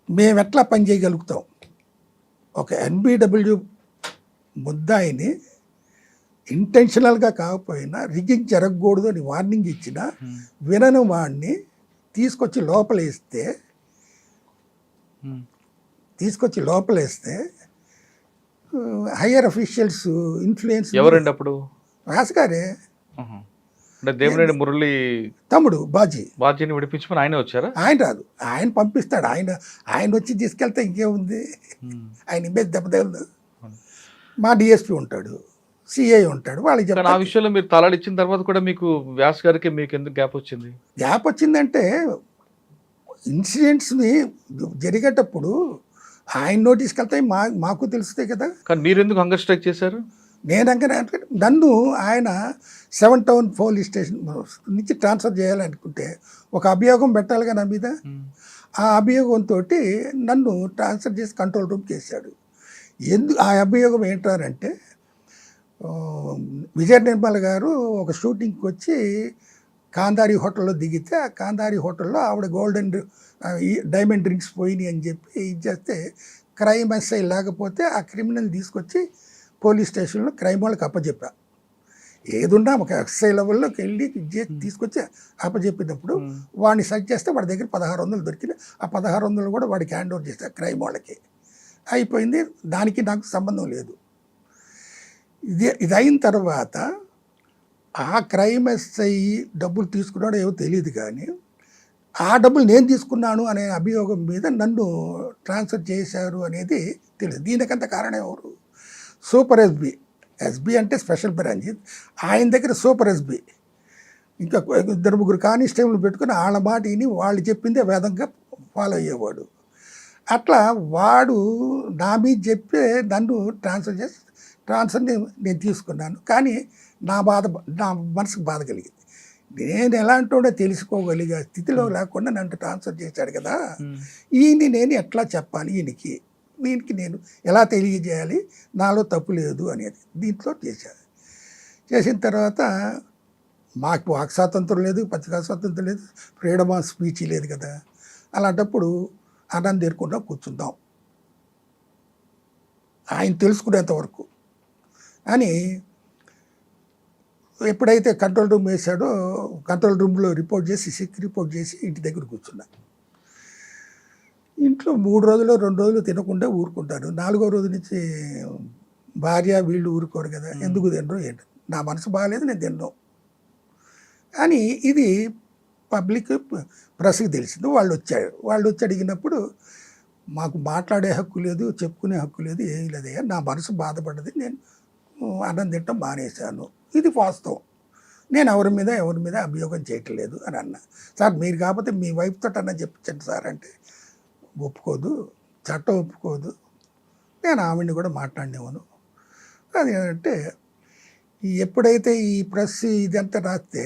మేము ఎట్లా పని చేయగలుగుతాం? ఒక ఎన్బిడబ్ల్యూ ముద్దాయిని ఇంటెన్షనల్గా కాకపోయినా రిగ్గింగ్ జరగకూడదు అని వార్నింగ్ ఇచ్చిన వినని వాడిని తీసుకొచ్చి లోపలేస్తే హయ్యర్ అఫీషియల్స్ ఇన్ఫ్లుయెన్స్. ఎవరండి అప్పుడు? వ్యాసగారే ఆహా. అంటే దేవినేని మురళి తమ్ముడు బాజీ. బాధ్యని విడిపించుకొని ఆయనే వచ్చారా? ఆయన రాదు, ఆయన పంపిస్తాడు. ఆయన వచ్చి తీసుకెళ్తే ఇంకేముంది, ఆయన ఇమేజ్ దెబ్బతగలదు. మా డిఎస్పీ ఉంటాడు, సిఐ ఉంటాడు, వాళ్ళకి కానీ ఆ చెప్తాను. విషయంలో మీరు తలాలు ఇచ్చిన తర్వాత కూడా మీకు వ్యాస్ గారికి మీకు ఎందుకు గ్యాప్ వచ్చింది? గ్యాప్ వచ్చిందంటే ఇన్సిడెంట్స్ని జరిగేటప్పుడు ఆయన నోటీస్కి వెళ్తాయి, మాకు తెలుస్తాయి కదా. కానీ మీరు ఎందుకు హంగర్ స్ట్రైక్ చేశారు? నేను అంటే నన్ను ఆయన 7 టౌన్ పోలీస్ స్టేషన్ నుంచి ట్రాన్స్ఫర్ చేయాలనుకుంటే ఒక అభియోగం పెట్టాలిగా నా మీద. ఆ అభియోగంతో నన్ను ట్రాన్స్ఫర్ చేసి కంట్రోల్ రూమ్కి వేసాడు. ఆ అభియోగం ఏంటారంటే విజయ నిర్మల్ గారు ఒక షూటింగ్కి వచ్చి కాందారి హోటల్లో దిగితే ఆ కాందారి హోటల్లో ఆవిడ గోల్డెన్ డైమండ్ రింగ్స్ పోయినాయి అని చెప్పి ఇది చేస్తే క్రైమ్ ఎస్ఐ లేకపోతే ఆ క్రిమినల్ తీసుకొచ్చి పోలీస్ స్టేషన్లో క్రైమ్ వాళ్ళకి అప్పచెప్పా. ఏదున్నా ఒక ఎస్ఐ లెవెల్లోకి వెళ్ళి తీసుకొచ్చి అప్పచెప్పినప్పుడు వాడిని సెర్చ్ చేస్తే వాడి దగ్గర 1600 దొరికినాయి. ఆ 1600 కూడా వాడికి హ్యాండ్ ఓవర్ చేస్తా క్రైమ్ వాళ్ళకి. అయిపోయింది, దానికి నాకు సంబంధం లేదు. ఇది అయిన తర్వాత ఆ క్రైమ్ ఎస్ఐ డబ్బులు తీసుకున్నాడో ఏమో తెలియదు, కానీ ఆ డబ్బులు నేను తీసుకున్నాను అనే అభియోగం మీద నన్ను ట్రాన్స్ఫర్ చేశారు అనేది తెలియదు. దీనికంత కారణం ఎవరు? సూపర్ ఎస్బీ అంటే స్పెషల్ బ్రాంచ్, ఆయన దగ్గర సూపర్ ఎస్బీ ఇంకా 2-3 కానిస్టేబుల్ పెట్టుకుని వాళ్ళ మాట విని వాళ్ళు చెప్పిందే వేదంగా ఫాలో అయ్యేవాడు. అట్లా వాడు నా మీద చెప్పే నన్ను ట్రాన్స్ఫర్ నేను తీసుకున్నాను. కానీ నా మనసుకు బాధ కలిగింది. నేను ఎలాంటోడో తెలుసుకోగలిగే స్థితిలో లేకుండా నన్ను ట్రాన్స్ఫర్ చేశాడు కదా, ఈయన్ని నేను ఎట్లా చెప్పాలి, వీనికి నేను ఎలా తెలియజేయాలి నాలో తప్పు లేదు అనేది దీంట్లో చేసిన తర్వాత మాకు వాక్ స్వాతంత్రం లేదు, పత్రికా స్వాతంత్రం లేదు, ఫ్రీడమ్ ఆఫ్ స్పీచ్ లేదు కదా. అలాంటప్పుడు అన్నం తీరుకుండా కూర్చుందాం ఆయన తెలుసుకునేంత వరకు అని ఎప్పుడైతే కంట్రోల్ రూమ్ వేశాడో కంట్రోల్ రూమ్లో సిక్ రిపోర్ట్ చేసి ఇంటి దగ్గర కూర్చున్నా. ఇంట్లో 3 రోజులు 2 రోజులు తినకుండా ఊరుకుంటారు. 4వ రోజు నుంచి భార్య వీళ్ళు ఊరుకోరు కదా, ఎందుకు తినరు ఏంటి, నా మనసు బాగాలేదు నేను తినను అని ఇది పబ్లిక్ ప్రెస్కి తెలిసింది. వాళ్ళు వచ్చి అడిగినప్పుడు మాకు మాట్లాడే హక్కు లేదు, చెప్పుకునే హక్కు లేదు, ఏమీ లేదయ్యా, నా మనసు బాధపడ్డది, నేను అన్నం తినటం మానేశాను, ఇది వాస్తవం, నేను ఎవరి మీద అభియోగం చేయట్లేదు అని అన్నా. సార్ మీరు కాకపోతే మీ వైఫ్తో అన్నా చెప్పించండి సార్ అంటే ఒప్పుకోదు, చట్టం ఒప్పుకోదు, నేను ఆవిడ్ని కూడా మాట్లాడినేవాను. అది ఏంటంటే ఎప్పుడైతే ఈ ప్రెస్ ఇదంతా రాస్తే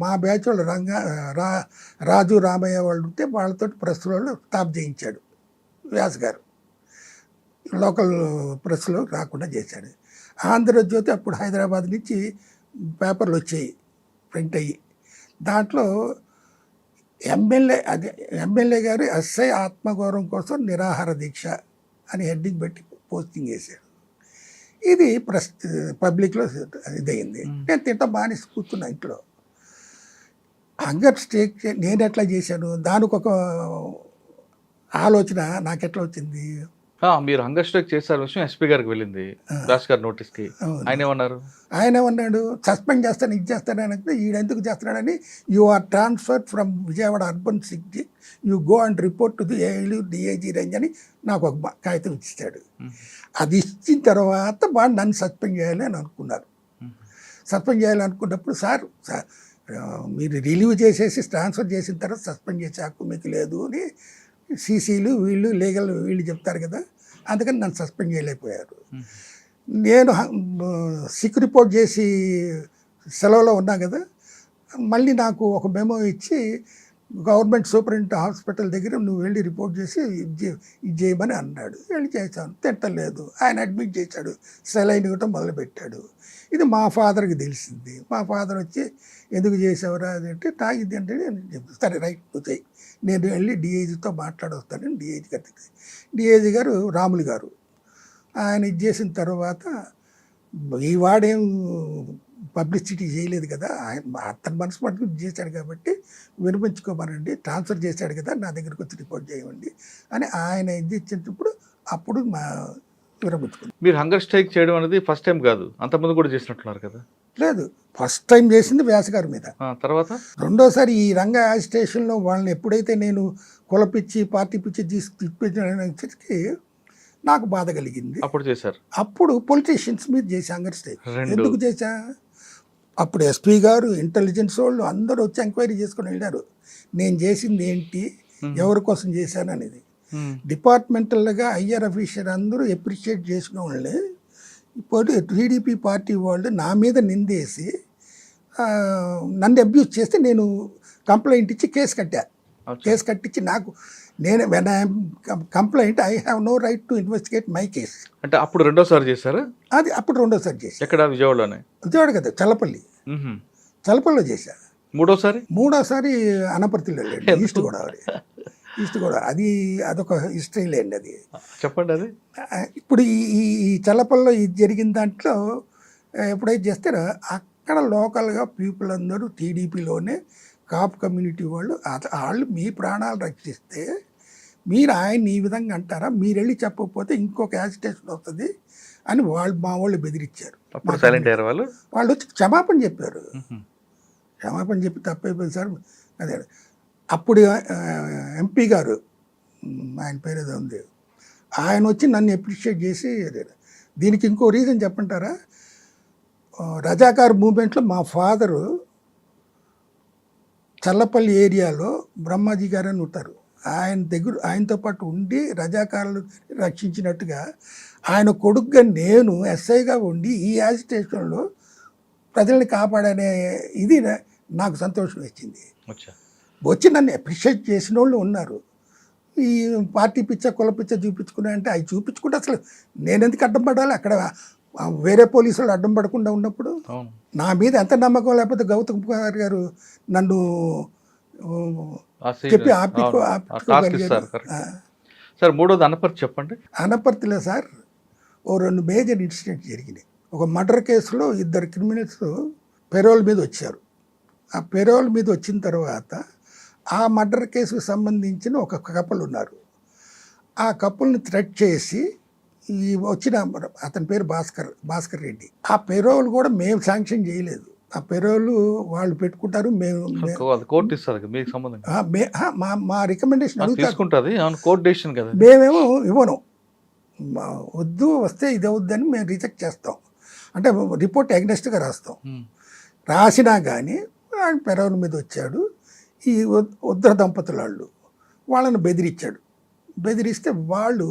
మా బ్యాచ్ వాళ్ళు రాజు రామయ్య వాళ్ళు ఉంటే వాళ్ళతో ప్రెస్ వాళ్ళు స్టాప్ చేయించాడు వ్యాస్ గారు, లోకల్ ప్రెస్లో రాకుండా చేశాడు. ఆంధ్రజ్యోతి అప్పుడు హైదరాబాద్ నుంచి పేపర్లు వచ్చాయి ప్రింట్ అయ్యి, దాంట్లో ఎమ్మెల్యే గారు ఎస్ఐ ఆత్మగౌరవం కోసం నిరాహార దీక్ష అని హెడ్డింగ్ పెట్టి పోస్టింగ్ చేశాడు. ఇది పబ్లిక్లో ఇదయింది. నేను తింటాం మానేసి కూర్చున్నా ఇంట్లో. హంగర్ స్ట్రైక్ నేను ఎట్లా చేశాను, దానికి ఒక ఆలోచన నాకెట్లా వచ్చింది. మీరు హంగర్ స్ట్రైక్ చేశారు విషయం ఎస్పీ గారికి వెళ్ళింది, దాస్ గారి నోటీస్కి. ఆయన ఏమన్నాడు, సస్పెండ్ చేస్తాను, ఇది చేస్తాను అంటే ఈడెందుకు చేస్తున్నాడని, you are transferred from Vijayawada urban city, you go and report to the Eluru DIG range అని నాకు ఒక కాగితం ఇచ్చాడు. అది ఇచ్చిన తర్వాత వాడు నన్ను సస్పెండ్ చేయాలి అని అనుకున్నారు. సస్పెండ్ చేయాలనుకున్నప్పుడు సార్ మీరు రిలీవ్ చేసేసి ట్రాన్స్ఫర్ చేసిన తర్వాత సస్పెండ్ చేసే హక్కు మీకు లేదు అని సీసీలు వీళ్ళు చెప్తారు కదా, అందుకని నన్ను సస్పెండ్ చేయలేకపోయారు. నేను సిక్ రిపోర్ట్ చేసి సెలవులో ఉన్నా కదా, మళ్ళీ నాకు ఒక మెమో ఇచ్చి గవర్నమెంట్ సూపరింటెండెంట్ హాస్పిటల్ దగ్గర నువ్వు వెళ్ళి రిపోర్ట్ చేసి ఇది చేయమని అన్నాడు. వెళ్ళి చేశాను, తిట్టలేదు. ఆయన అడ్మిట్ చేశాడు, సెలైన్ ఇవ్వటం మొదలుపెట్టాడు. ఇది మా ఫాదర్కి తెలిసింది. మా ఫాదర్ వచ్చి ఎందుకు చేసావురా అదంటే తాగిద్ది అంటే చెప్పి సరే రైట్ నువ్వు చేయి, నేను వెళ్ళి డిఐజీతో మాట్లాడొస్తానని డిఐజీ గారు రాములు గారు ఆయన ఇది చేసిన తర్వాత ఈ వాడేం పబ్లిసిటీ చేయలేదు కదా, అతని మనసు మటుకు చేశాడు కాబట్టి వినిపించుకోమనండి, ట్రాన్స్ఫర్ చేశాడు కదా నా దగ్గరికి వచ్చి రిపోర్ట్ చేయండి అని ఆయన ఇది ఇచ్చినప్పుడు అప్పుడు విరమించుకున్నాం. మీరు హంగర్ స్ట్రైక్ చేయడం అనేది ఫస్ట్ టైం కాదు, అంతకుముందు కూడా చేసినట్టున్నారు కదా? లేదు, ఫస్ట్ టైం చేసింది వ్యాస గారి మీద. తర్వాత రెండోసారి ఈ రంగ స్టేషన్లో వాళ్ళని ఎప్పుడైతే నేను కులపిచ్చి పార్టీ పిచ్చి తీసుకొచ్చి నాకు బాధ కలిగింది. అప్పుడు చేశారు. అప్పుడు పొలిటీషియన్స్ మీద చేశా అంగర్ స్టేజ్. రెండు. ఎందుకు చేశా? అప్పుడు ఎస్పీ గారు, ఇంటెలిజెన్స్ వాళ్ళు అందరూ వచ్చి ఎంక్వైరీ చేసుకొని వెళ్ళారు నేను చేసింది ఏంటి, ఎవరి కోసం చేశాను అనేది. డిపార్ట్మెంటల్గా ఐఆర్ అఫీషియల్ అందరూ ఎప్రిషియేట్ చేసిన వాళ్ళే. ఇప్పుడు టీడీపీ పార్టీ వాళ్ళు నా మీద నిందేసి నన్ను అబ్యూజ్ చేస్తే నేను కంప్లైంట్ ఇచ్చి కేసు కట్టా. కేసు కట్టించి నాకు నేను when I complaint I have no right to investigate my case. అంటే అప్పుడు రెండోసారి చేశారు? అది అప్పుడు రెండోసారి చేశా. ఎక్కడ? విజయవాడలోనే? విజయవాడ కదా, చల్లపల్లి. చల్లపల్లిలో చేశా. మూడోసారి అనపర్తిలో వెళ్ళండి, ఈస్ట్ గోదావరి. ఈస్ట్ గోదావరి అదొక హిస్టరీ లేండి. అది చెప్పండి. అది ఇప్పుడు ఈ చల్లపల్లిలో ఇది జరిగిన దాంట్లో ఎప్పుడైతే చేస్తారో అక్కడ లోకల్గా పీపుల్ అందరూ టీడీపీలోనే కాపు కమ్యూనిటీ వాళ్ళు మీ ప్రాణాలు రక్షిస్తే మీరు ఆయన్ని ఈ విధంగా అంటారా, మీరు వెళ్ళి చెప్పకపోతే ఇంకొక యాజిటేషన్ వస్తుంది అని మా వాళ్ళు బెదిరించారు. వాళ్ళు వచ్చి క్షమాపణ చెప్పారు. క్షమాపణ చెప్పి తప్పైపోయింది సార్ అదే. అప్పుడు ఎంపీ గారు, ఆయన పేరు ఏదో ఉంది, ఆయన వచ్చి నన్ను అప్రిషియేట్ చేసి దీనికి ఇంకో రీజన్ చెప్పంటారా, రజాకార్ మూమెంట్లో మా ఫాదరు చల్లపల్లి ఏరియాలో బ్రహ్మాజీ గారు అని ఉంటారు, ఆయనతో పాటు ఉండి రజాకారులు రక్షించినట్టుగా ఆయన కొడుకుగా నేను ఎస్ఐగా ఉండి ఈ యాజిటేషన్లో ప్రజల్ని కాపాడనే ఇది నాకు సంతోషం వచ్చింది. వచ్చి నన్ను అప్రిషియేట్ చేసిన వాళ్ళు ఉన్నారు. ఈ పార్టీ పిచ్చ కుల పిచ్చ చూపించుకున్నా అంటే అవి చూపించుకుంటే అసలు నేను ఎందుకు అడ్డం పడాలి? అక్కడ వేరే పోలీసులు అడ్డం పడకుండా ఉన్నప్పుడు నా మీద ఎంత నమ్మకం లేకపోతే గౌతమ్ కుమార్ గారు నన్ను చెప్పి సార్. మూడోది అనపర్తి చెప్పండి. అనపర్తిలో సార్ ఓ 2 మేజర్ ఇన్సిడెంట్ జరిగినాయి. ఒక మర్డర్ కేసులో 2 క్రిమినల్స్ పెరోల్ మీద వచ్చారు. ఆ పెరోల్ మీద వచ్చిన తర్వాత ఆ మర్డర్ కేసుకు సంబంధించిన ఒక కపుల్ ఉన్నారు. ఆ కపుల్ని థ్రెట్ చేసి ఈ వచ్చిన అతని పేరు భాస్కర్ రెడ్డి. ఆ పెరోల్ కూడా మేము శాంక్షన్ చేయలేదు. ఆ పెరోల్ వాళ్ళు పెట్టుకుంటారు, మేము కోర్టు ఇస్తారు, మీకు సంబంధం మా రికమెండేషన్ అడుగుతారు, మేమేమో ఇవ్వను, వద్దు వస్తే ఇది అవుద్దని మేము రిజెక్ట్ చేస్తాం. అంటే రిపోర్ట్ అగ్నెస్ట్గా రాస్తాం. రాసినా కానీ ఆయన పెరోల్ మీద వచ్చాడు. ఈ ఉద్దర దంపతులు వాళ్ళని బెదిరించాడు. బెదిరిస్తే వాళ్ళు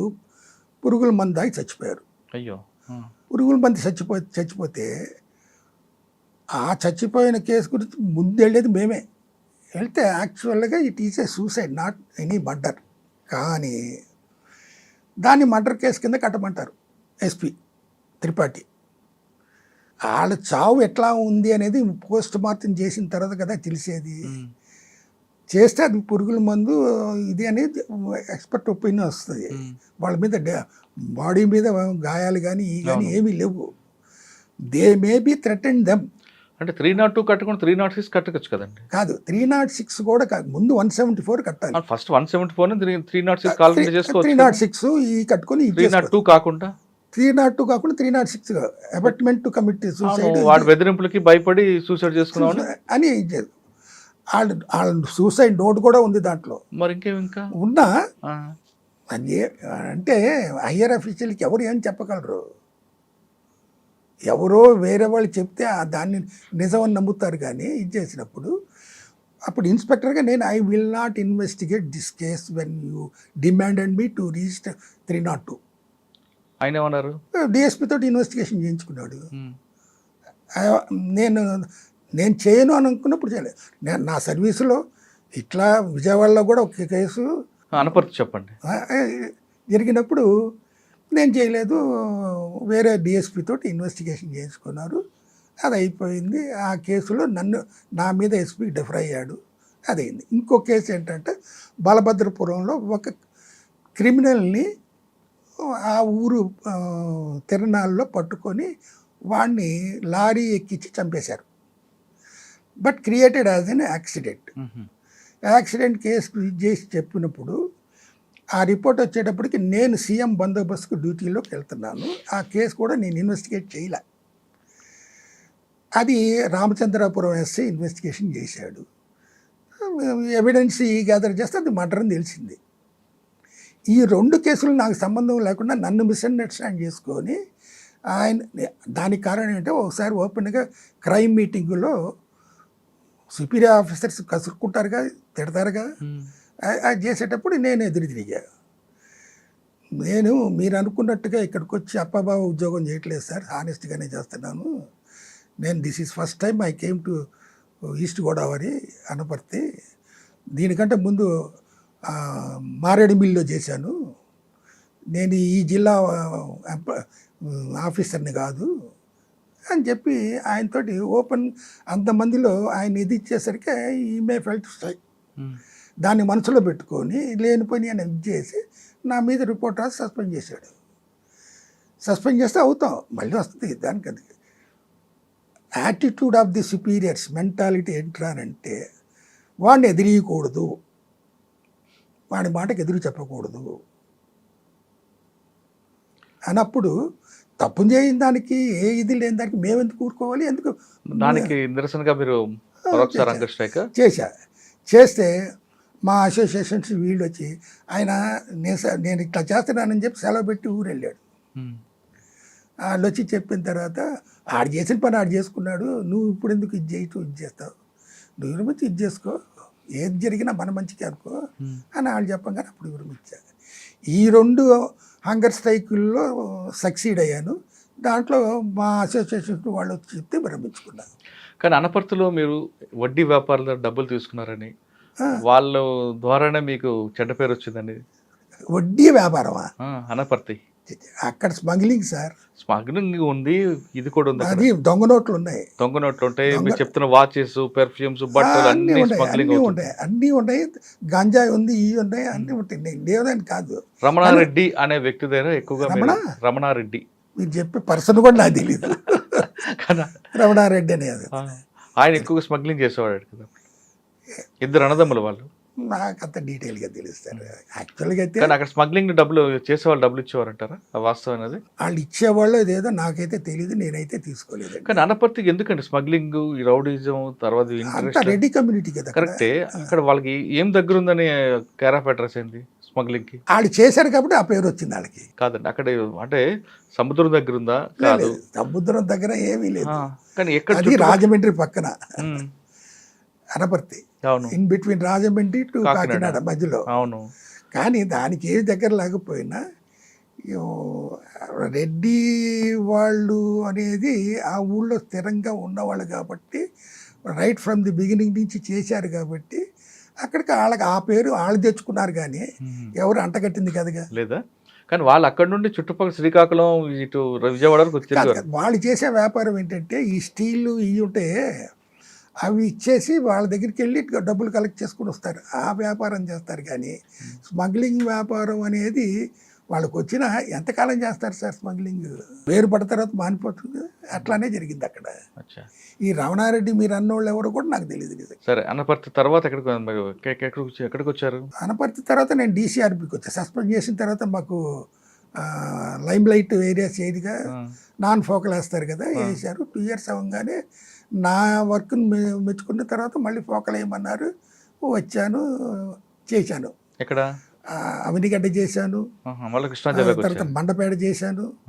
పురుగుల మందు దాగి చచ్చిపోయారు. అయ్యో. పురుగుల మందు చచ్చిపోతే ఆ చచ్చిపోయిన కేసు గురించి ముందు వెళ్ళేది మేమే. వెళ్తే యాక్చువల్గా it is a suicide, not any murder. కానీ దాన్ని మర్డర్ కేసు కింద కట్టమంటారు ఎస్పీ త్రిపాఠి. వాళ్ళ చావు ఎట్లా ఉంది అనేది పోస్ట్ మార్టం చేసిన తర్వాత కదా తెలిసేది. చేస్తే అది పురుగుల మందు ఇది అనేది ఎక్స్పర్ట్ ఒపీనియన్ వస్తుంది. వాళ్ళ మీద బాడీ మీద గాయాలు కానీ ఏమీ లేవు. They may be threaten them. అంటే 302 కట్టకుండా 306 కట్టవచ్చు కదండి? కాదు, 306 కూడా కాదు, ముందు 174 కట్టాలి. ఫస్ట్ 174 306 కాల్కులేట్ చేసుకోవచ్చు. 306 ఈ కట్టుకొని 302 కాకుండా 306 అబెట్మెంట్ టు కమిట్ సూసైడ్. వాడి బెదిరింపులకి భయపడి సూసైడ్ చేసుకున్నాం అని వాళ్ళ సూసైడ్ నోట్ కూడా ఉంది దాంట్లో. మరి ఇంకా ఉన్నా అది అంటే హయ్యర్ అఫీషియల్కి ఎవరు ఏం చెప్పగలరు? ఎవరో వేరే వాళ్ళు చెప్తే దాన్ని నిజమని నమ్ముతారు. కానీ ఇది చేసినప్పుడు అప్పుడు ఇన్స్పెక్టర్గా నేను I will not investigate this case when you demanded me to register 302. ఆయన ఏమన్నారు? డిఎస్పీ తోటి ఇన్వెస్టిగేషన్ చేయించుకున్నాడు. నేను చేయను అని అనుకున్నప్పుడు చేయలేదు. నేను నా సర్వీసులో ఇట్లా విజయవాడలో కూడా ఒక కేసు అనపర్తి చెప్పండి జరిగినప్పుడు నేను చేయలేదు. వేరే డిఎస్పీ తోటి ఇన్వెస్టిగేషన్ చేయించుకున్నారు. అది అయిపోయింది. ఆ కేసులో నా మీద ఎస్పీ డిఫర్ అయ్యాడు. అదైంది. ఇంకో కేసు ఏంటంటే బలభద్రపురంలో ఒక క్రిమినల్ని ఆ ఊరు తిరణాల్లో పట్టుకొని వాడిని లారీ ఎక్కించి చంపేశారు. But created as N accident. Accident case చేసి చెప్పినప్పుడు ఆ రిపోర్ట్ వచ్చేటప్పటికి నేను సీఎం బందోబస్తుకు డ్యూటీలోకి వెళ్తున్నాను. ఆ కేసు కూడా నేను ఇన్వెస్టిగేట్ చేయలే. అది రామచంద్రాపురం ఎస్ఐ ఇన్వెస్టిగేషన్ చేశాడు. ఎవిడెన్స్ గ్యాదర్ చేస్తే అది మర్డర్ అని తెలిసింది. ఈ 2 కేసులు నాకు సంబంధం లేకుండా నన్ను మిస్అండర్స్టాండ్ చేసుకొని ఆయన దానికి కారణం ఏంటంటే ఒకసారి ఓపెన్గా క్రైమ్ మీటింగులో సుపీరియర్ ఆఫీసర్స్ కసురుకుంటారుగా, తిడతారుగా, అది చేసేటప్పుడు నేను ఎదురు తిరిగా. నేను మీరు అనుకున్నట్టుగా ఇక్కడికి వచ్చి అప్పబాబు ఉద్యోగం చేయట్లేదు సార్, హానెస్ట్గానే చేస్తున్నాను. నేను this is first time I came to east Godavari Anaparthi. దీనికంటే ముందు మారేడుమిల్లిలో చేశాను. నేను ఈ జిల్లా ఆఫీసర్ని కాదు అని చెప్పి ఆయనతోటి ఓపెన్ అంతమందిలో ఆయన ఇది ఇచ్చేసరికి ఈ మే ఫెల్ట్ స్ట్రైక్. దాన్ని మనసులో పెట్టుకొని లేనిపోయి నేను ఇది చేసి నా మీద రిపోర్ట్ రాసి సస్పెండ్ చేశాడు. సస్పెండ్ చేస్తే అవుతాం, మళ్ళీ వస్తుంది. దానికి అది attitude of the superiors mentality ఏంటారంటే వాడిని ఎదిరియకూడదు, వాడి మాటకి ఎదురు చెప్పకూడదు అన్నప్పుడు తప్పు చేయని దానికి ఏ ఇది లేని దానికి మేము ఎందుకు ఊరుకోవాలి? ఎందుకు దానికి నిరసనగా మీరు చేస్తే మా అసోసియేషన్స్ వీళ్ళు వచ్చి ఆయన నేను ఇట్లా చేస్తున్నానని చెప్పి సెలవు పెట్టి ఊరు వెళ్ళాడు. వాళ్ళు వచ్చి చెప్పిన తర్వాత ఆడు చేసిన పని ఆడు చేసుకున్నాడు, నువ్వు ఇప్పుడు ఎందుకు ఇది చేస్తావు, నువ్వు విరమించి ఇది చేసుకో, ఏది జరిగినా మన మంచికి అనుకో అని వాళ్ళు చెప్పగానే అప్పుడు విరమించాను. ఈ 2 హంగర్ స్ట్రైకుల్లో సక్సీడ్ అయ్యాను. దాంట్లో మా అసోసియేషన్ వాళ్ళు వచ్చి చెప్తే విరమించుకున్నాను. కానీ అనపర్తిలో మీరు వడ్డీ వ్యాపారుల డబ్బులు తీసుకున్నారని వాళ్ళ ద్వారానే మీకు చెడ్డ పేరు వచ్చిందండి. వడ్డీ వ్యాపారమా? అనపర్తి అక్కడ స్మగ్లింగ్ సార్, స్మగ్లింగ్ ఉంది, ఇది కూడా ఉంది. అది దొంగ నోట్లు ఉన్నాయి, దొంగ నోట్లు ఉంటాయి. మీరు చెప్తున్న వాచెస్, పెర్ఫ్యూమ్స్, బట్టలు అన్ని స్మగ్లింగ్ ఉంటాయి, అన్నీ ఉంటాయి. గంజాయి ఉంది, ఇవి ఉన్నాయి, అన్నీ ఉంటాయి. లేదని కాదు. రమణారెడ్డి అనే వ్యక్తి దగ్గర ఎక్కువగా రమణారెడ్డి మీరు చెప్పే పర్సన్ కూడా నాకు తెలీదు. రమణారెడ్డి అనేది ఆయన ఎక్కువగా స్మగ్లింగ్ చేసేవాడు కదా. 2 అన్నదమ్ములు వాళ్ళు. నాకు అంత డీటెయిల్గా తెలుస్తారు. యాక్చువల్గా అయితే అక్కడ స్మగ్లింగ్ డబ్బులు చేసేవాళ్ళు డబ్బులు ఇచ్చేవారంటారా? వాస్తవం అనేది వాళ్ళు ఇచ్చేవాళ్ళు ఇదేదో నాకైతే తెలియదు, నేనైతే తీసుకోలేదు. కానీ అనపర్తికి ఎందుకండి స్మగ్లింగ్, ఈ రౌడీజం, తర్వాత రెడ్డి కమ్యూనిటీ కదా కరెక్టే. అక్కడ వాళ్ళకి ఏం దగ్గర ఉందని కేర్ ఆఫ్ అడ్రస్ ఏంది స్మగ్లింగ్ కి? వాళ్ళు చేశారు కాబట్టి ఆ పేరు వచ్చింది వాళ్ళకి. కాదండి, అక్కడ అంటే సముద్రం దగ్గర ఉందా? కాదు, సముద్రం దగ్గర ఏమీ లేదు. కానీ ఎక్కడ? రాజమండ్రి పక్కన Anaparthi, in between Rajahmundry to Kakinada మధ్యలో. అవును. కానీ దానికి ఏ దగ్గర లేకపోయినా రెడ్డి వాళ్ళు అనేది ఆ ఊళ్ళో స్థిరంగా ఉన్నవాళ్ళు కాబట్టి రైట్ ఫ్రమ్ ది బిగినింగ్ నుంచి చేశారు కాబట్టి అక్కడికి వాళ్ళకి ఆ పేరు వాళ్ళు తెచ్చుకున్నారు, కానీ ఎవరు అంటగట్టింది కదగా. లేదా? కానీ వాళ్ళు అక్కడ నుండి చుట్టుపక్కల శ్రీకాకుళం, ఇటు విజయవాడ వరకు వచ్చారు. వాళ్ళు చేసే వ్యాపారం ఏంటంటే ఈ స్టీల్ ఇవి ఉంటే అవి ఇచ్చేసి వాళ్ళ దగ్గరికి వెళ్ళి డబ్బులు కలెక్ట్ చేసుకుని వస్తారు, ఆ వ్యాపారం చేస్తారు. కానీ స్మగ్లింగ్ వ్యాపారం అనేది వాళ్ళకి వచ్చిన ఎంతకాలం చేస్తారు సార్? స్మగ్లింగ్ వేరు పడిన తర్వాత మానిపోతుంది. అట్లానే జరిగింది అక్కడ. ఈ రమణారెడ్డి మీరు అన్నోళ్ళు ఎవరు కూడా నాకు తెలియదు. సరే, అనపర్తి తర్వాత ఎక్కడికి వచ్చారు? అనపర్తి తర్వాత నేను DCRBకి వచ్చాను. సస్పెండ్ చేసిన తర్వాత మాకు లైమ్ లైట్ ఏరియాస్ ఏదిగా నాన్ ఫోకల్ వేస్తారు కదా, వేసారు. 2 years అవ్వగానే నా వర్క్ని మెచ్చుకున్న తర్వాత మళ్ళీ ఫోకల్ వేయమన్నారు, వచ్చాను, చేశాను. ఎక్కడ? అవినిగడ్డ చేశాను, మళ్ళీ కృష్ణా జిల్లాకు తర్వాత మండపేట చేశాను.